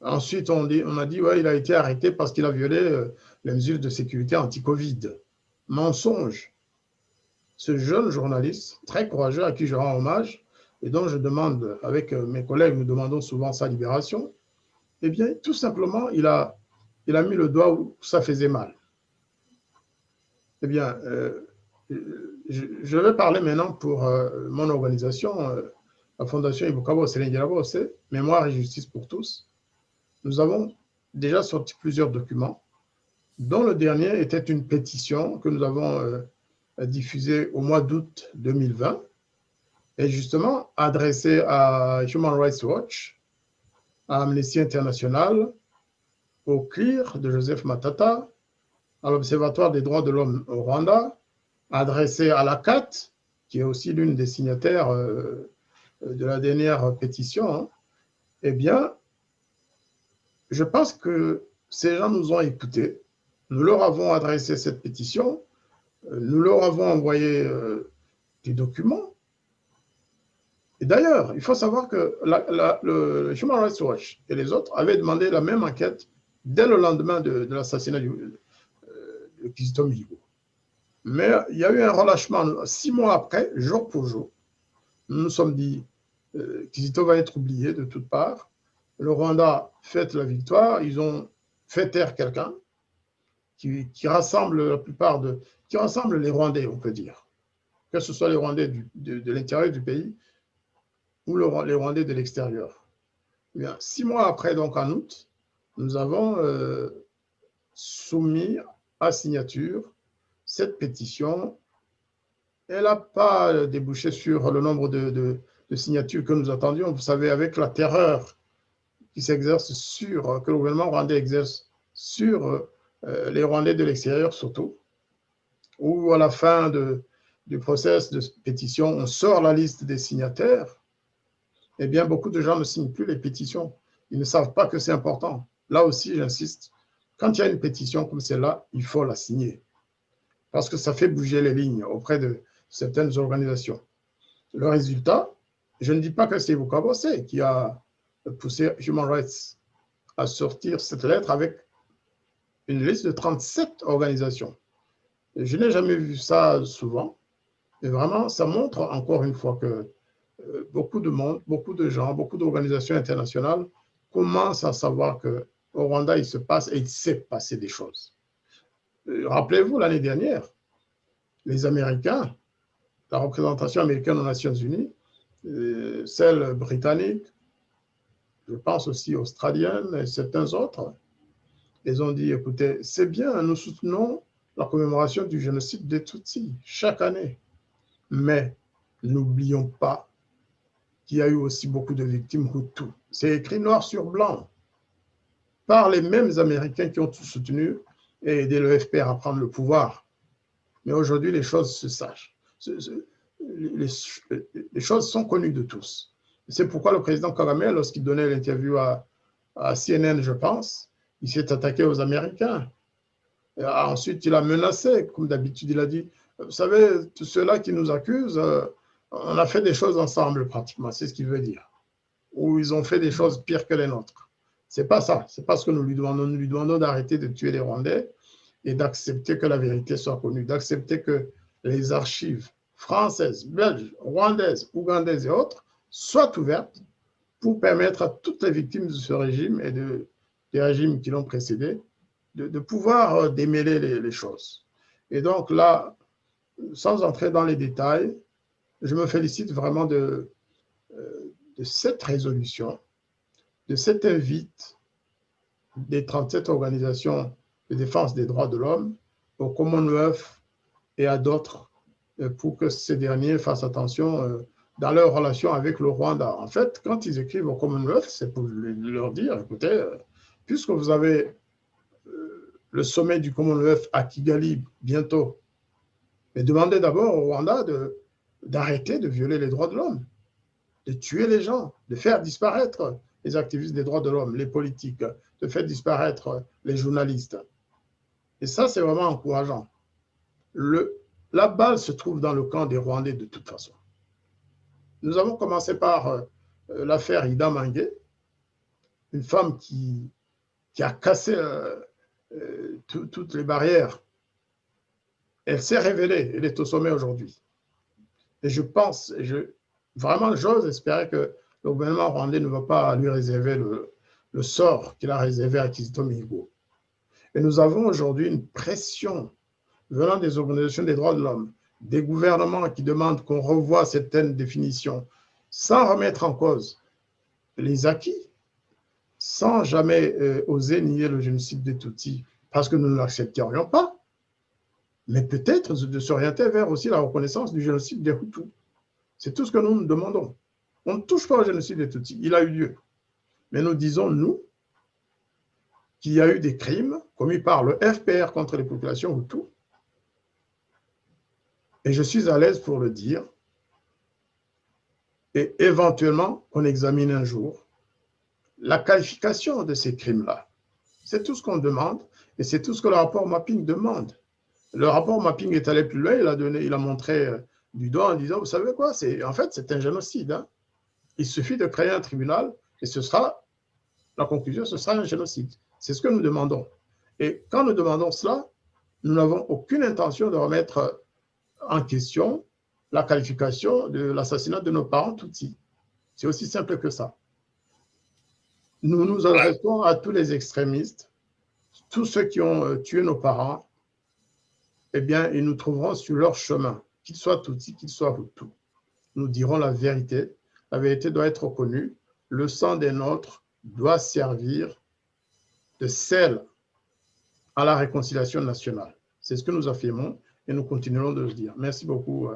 Ensuite, on a dit ouais, il a été arrêté parce qu'il a violé les mesures de sécurité anti-Covid. Mensonge. Ce jeune journaliste, très courageux, à qui je rends hommage, et dont je demande, avec mes collègues, nous demandons souvent sa libération, eh bien, tout simplement, il a mis le doigt où ça faisait mal. Eh bien, je vais parler maintenant pour mon organisation, la Fondation Ibukabo Selengerabose, Mémoire et Justice pour tous. Nous avons déjà sorti plusieurs documents, dont le dernier était une pétition que nous avons diffusée au mois d'août 2020, et justement adressée à Human Rights Watch, à Amnesty International, au CLIR de Joseph Matata, à l'Observatoire des droits de l'homme au Rwanda, adressée à la CAT, qui est aussi l'une des signataires de la dernière pétition. Hein. Eh bien, je pense que ces gens nous ont écoutés. Nous leur avons adressé cette pétition, nous leur avons envoyé des documents. Et d'ailleurs, il faut savoir que le Human Rights Watch et les autres avaient demandé la même enquête dès le lendemain de l'assassinat de Kizito Mihigo. Mais il y a eu un relâchement 6 mois après, jour pour jour. Nous nous sommes dit, Kizito va être oublié de toutes parts. Le Rwanda fête la victoire. Ils ont fait taire quelqu'un qui rassemble la plupart qui rassemble les Rwandais, on peut dire. Que ce soit les Rwandais de l'intérieur du pays ou les Rwandais de l'extérieur. 6 mois après, donc en août, nous avons soumis à signature cette pétition. Elle n'a pas débouché sur le nombre de signatures que nous attendions. Vous savez, avec la terreur qui s'exerce que le gouvernement rwandais exerce sur les Rwandais de l'extérieur surtout, où à la fin du processus de pétition, on sort la liste des signataires, eh bien, beaucoup de gens ne signent plus les pétitions. Ils ne savent pas que c'est important. Là aussi, j'insiste, quand il y a une pétition comme celle-là, il faut la signer. Parce que ça fait bouger les lignes auprès de certaines organisations. Le résultat, je ne dis pas que c'est Bukabose qui a poussé Human Rights à sortir cette lettre avec une liste de 37 organisations. Je n'ai jamais vu ça souvent. Et vraiment, ça montre encore une fois que beaucoup de monde, beaucoup de gens, beaucoup d'organisations internationales commencent à savoir qu'au Rwanda, il se passe et il s'est passé des choses. Rappelez-vous, l'année dernière, les Américains, la représentation américaine aux Nations Unies, celle britannique, je pense aussi australienne et certains autres, ils ont dit, écoutez, c'est bien, nous soutenons la commémoration du génocide des Tutsis chaque année, mais n'oublions pas qu'il y a eu aussi beaucoup de victimes Hutus. C'est écrit noir sur blanc par les mêmes Américains qui ont tout soutenu et aidé le FPR à prendre le pouvoir. Mais aujourd'hui, les choses se sachent. Les choses sont connues de tous. C'est pourquoi le président Kagame, lorsqu'il donnait l'interview à CNN, je pense, il s'est attaqué aux Américains. Et ensuite, il a menacé, comme d'habitude, il a dit, vous savez, tous ceux-là qui nous accusent, on a fait des choses ensemble pratiquement, c'est ce qu'il veut dire. Ou ils ont fait des choses pires que les nôtres. C'est pas ça, c'est pas ce que nous lui demandons. Nous lui demandons d'arrêter de tuer les Rwandais et d'accepter que la vérité soit connue, d'accepter que les archives françaises, belges, rwandaises, ougandaises et autres soient ouvertes pour permettre à toutes les victimes de ce régime et des régimes qui l'ont précédé de pouvoir démêler les choses. Et donc là, sans entrer dans les détails, je me félicite vraiment de cette résolution, de cet invite des 37 organisations de défense des droits de l'homme au Commonwealth et à d'autres pour que ces derniers fassent attention dans leur relation avec le Rwanda. En fait, quand ils écrivent au Commonwealth, c'est pour leur dire, écoutez, puisque vous avez le sommet du Commonwealth à Kigali bientôt, mais demandez d'abord au Rwanda d'arrêter de violer les droits de l'homme, de tuer les gens, de faire disparaître les activistes des droits de l'homme, les politiques, de faire disparaître les journalistes. Et ça, c'est vraiment encourageant. La balle se trouve dans le camp des Rwandais de toute façon. Nous avons commencé par l'affaire Ida Mange, une femme qui a cassé toutes les barrières. Elle s'est révélée, elle est au sommet aujourd'hui. Et je pense, vraiment, j'ose espérer que le gouvernement rwandais ne va pas lui réserver le sort qu'il a réservé à Kizito Mihigo. Et nous avons aujourd'hui une pression venant des organisations des droits de l'homme, des gouvernements qui demandent qu'on revoie certaines définitions sans remettre en cause les acquis, sans jamais oser nier le génocide des Tutsis, parce que nous ne l'accepterions pas, mais peut-être de s'orienter vers aussi la reconnaissance du génocide des Hutus. C'est tout ce que nous demandons. On ne touche pas au génocide des Tutsis, il a eu lieu. Mais nous disons, nous, qu'il y a eu des crimes commis par le FPR contre les populations Hutus. Et je suis à l'aise pour le dire. Et éventuellement, on examine un jour la qualification de ces crimes-là. C'est tout ce qu'on demande et c'est tout ce que le rapport Mapping demande. Le rapport Mapping est allé plus loin, il a montré du doigt en disant, vous savez quoi, en fait, c'est un génocide. Hein? Il suffit de créer un tribunal et la conclusion, ce sera un génocide. C'est ce que nous demandons. Et quand nous demandons cela, nous n'avons aucune intention de remettre en question la qualification de l'assassinat de nos parents Tutsis. C'est aussi simple que ça. Nous nous adressons à tous les extrémistes, tous ceux qui ont tué nos parents, eh bien, ils nous trouveront sur leur chemin, qu'ils soient Tutsis, qu'ils soient Hutus. Nous dirons la vérité. La vérité doit être reconnue. Le sang des nôtres doit servir de sel à la réconciliation nationale. C'est ce que nous affirmons et nous continuerons de le dire. Merci beaucoup,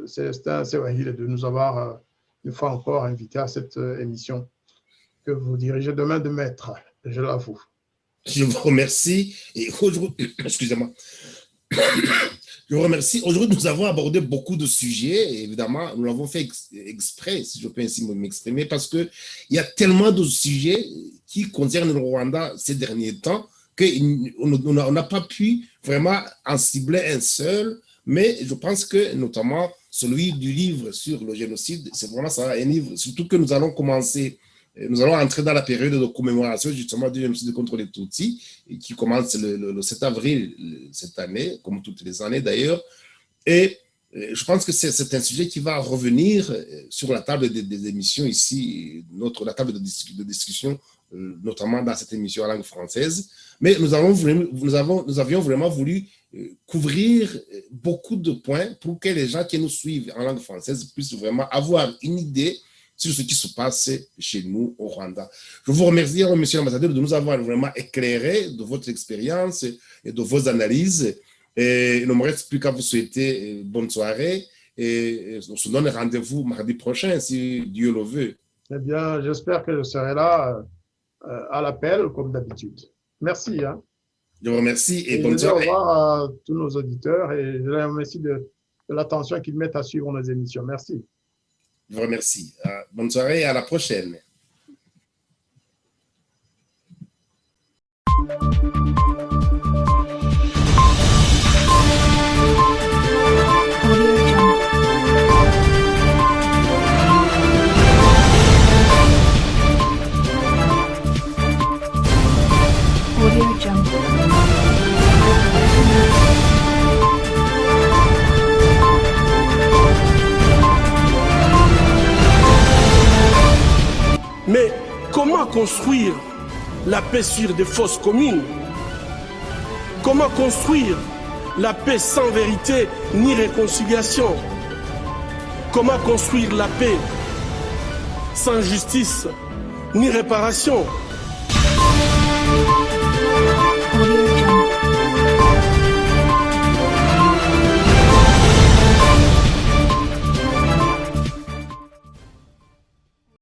Célestin Sewahil, de nous avoir une fois encore invités à cette émission que vous dirigez de main de maître, je l'avoue. Je vous remercie. Et aujourd'hui, excusez-moi. Je vous remercie. Aujourd'hui, nous avons abordé beaucoup de sujets. Et évidemment, nous l'avons fait exprès, si je peux ainsi m'exprimer, parce qu'il y a tellement de sujets qui concernent le Rwanda ces derniers temps qu'on n'a pas pu vraiment en cibler un seul. Mais je pense que, notamment, celui du livre sur le génocide, c'est vraiment ça, un livre, surtout que nous allons entrer dans la période de commémoration justement du génocide contre les Tutsis, qui commence le 7 avril cette année, comme toutes les années d'ailleurs. Et je pense que c'est un sujet qui va revenir sur la table des émissions ici, la table de discussion, notamment dans cette émission en langue française. Mais nous avions vraiment voulu couvrir beaucoup de points pour que les gens qui nous suivent en langue française puissent vraiment avoir une idée sur ce qui se passe chez nous au Rwanda. Je vous remercie, monsieur l'ambassadeur, de nous avoir vraiment éclairé de votre expérience et de vos analyses. Et il ne me reste plus qu'à vous souhaiter bonne soirée et on se donne rendez-vous mardi prochain, si Dieu le veut. Eh bien, j'espère que je serai là à l'appel, comme d'habitude. Merci. Hein. Je vous remercie et bonne soirée. Au revoir à tous nos auditeurs et je les remercie de l'attention qu'ils mettent à suivre nos émissions. Merci. Je vous remercie. Bonne soirée et à la prochaine. Mais comment construire la paix sur des fausses communes? Comment construire la paix sans vérité ni réconciliation? Comment construire la paix sans justice ni réparation?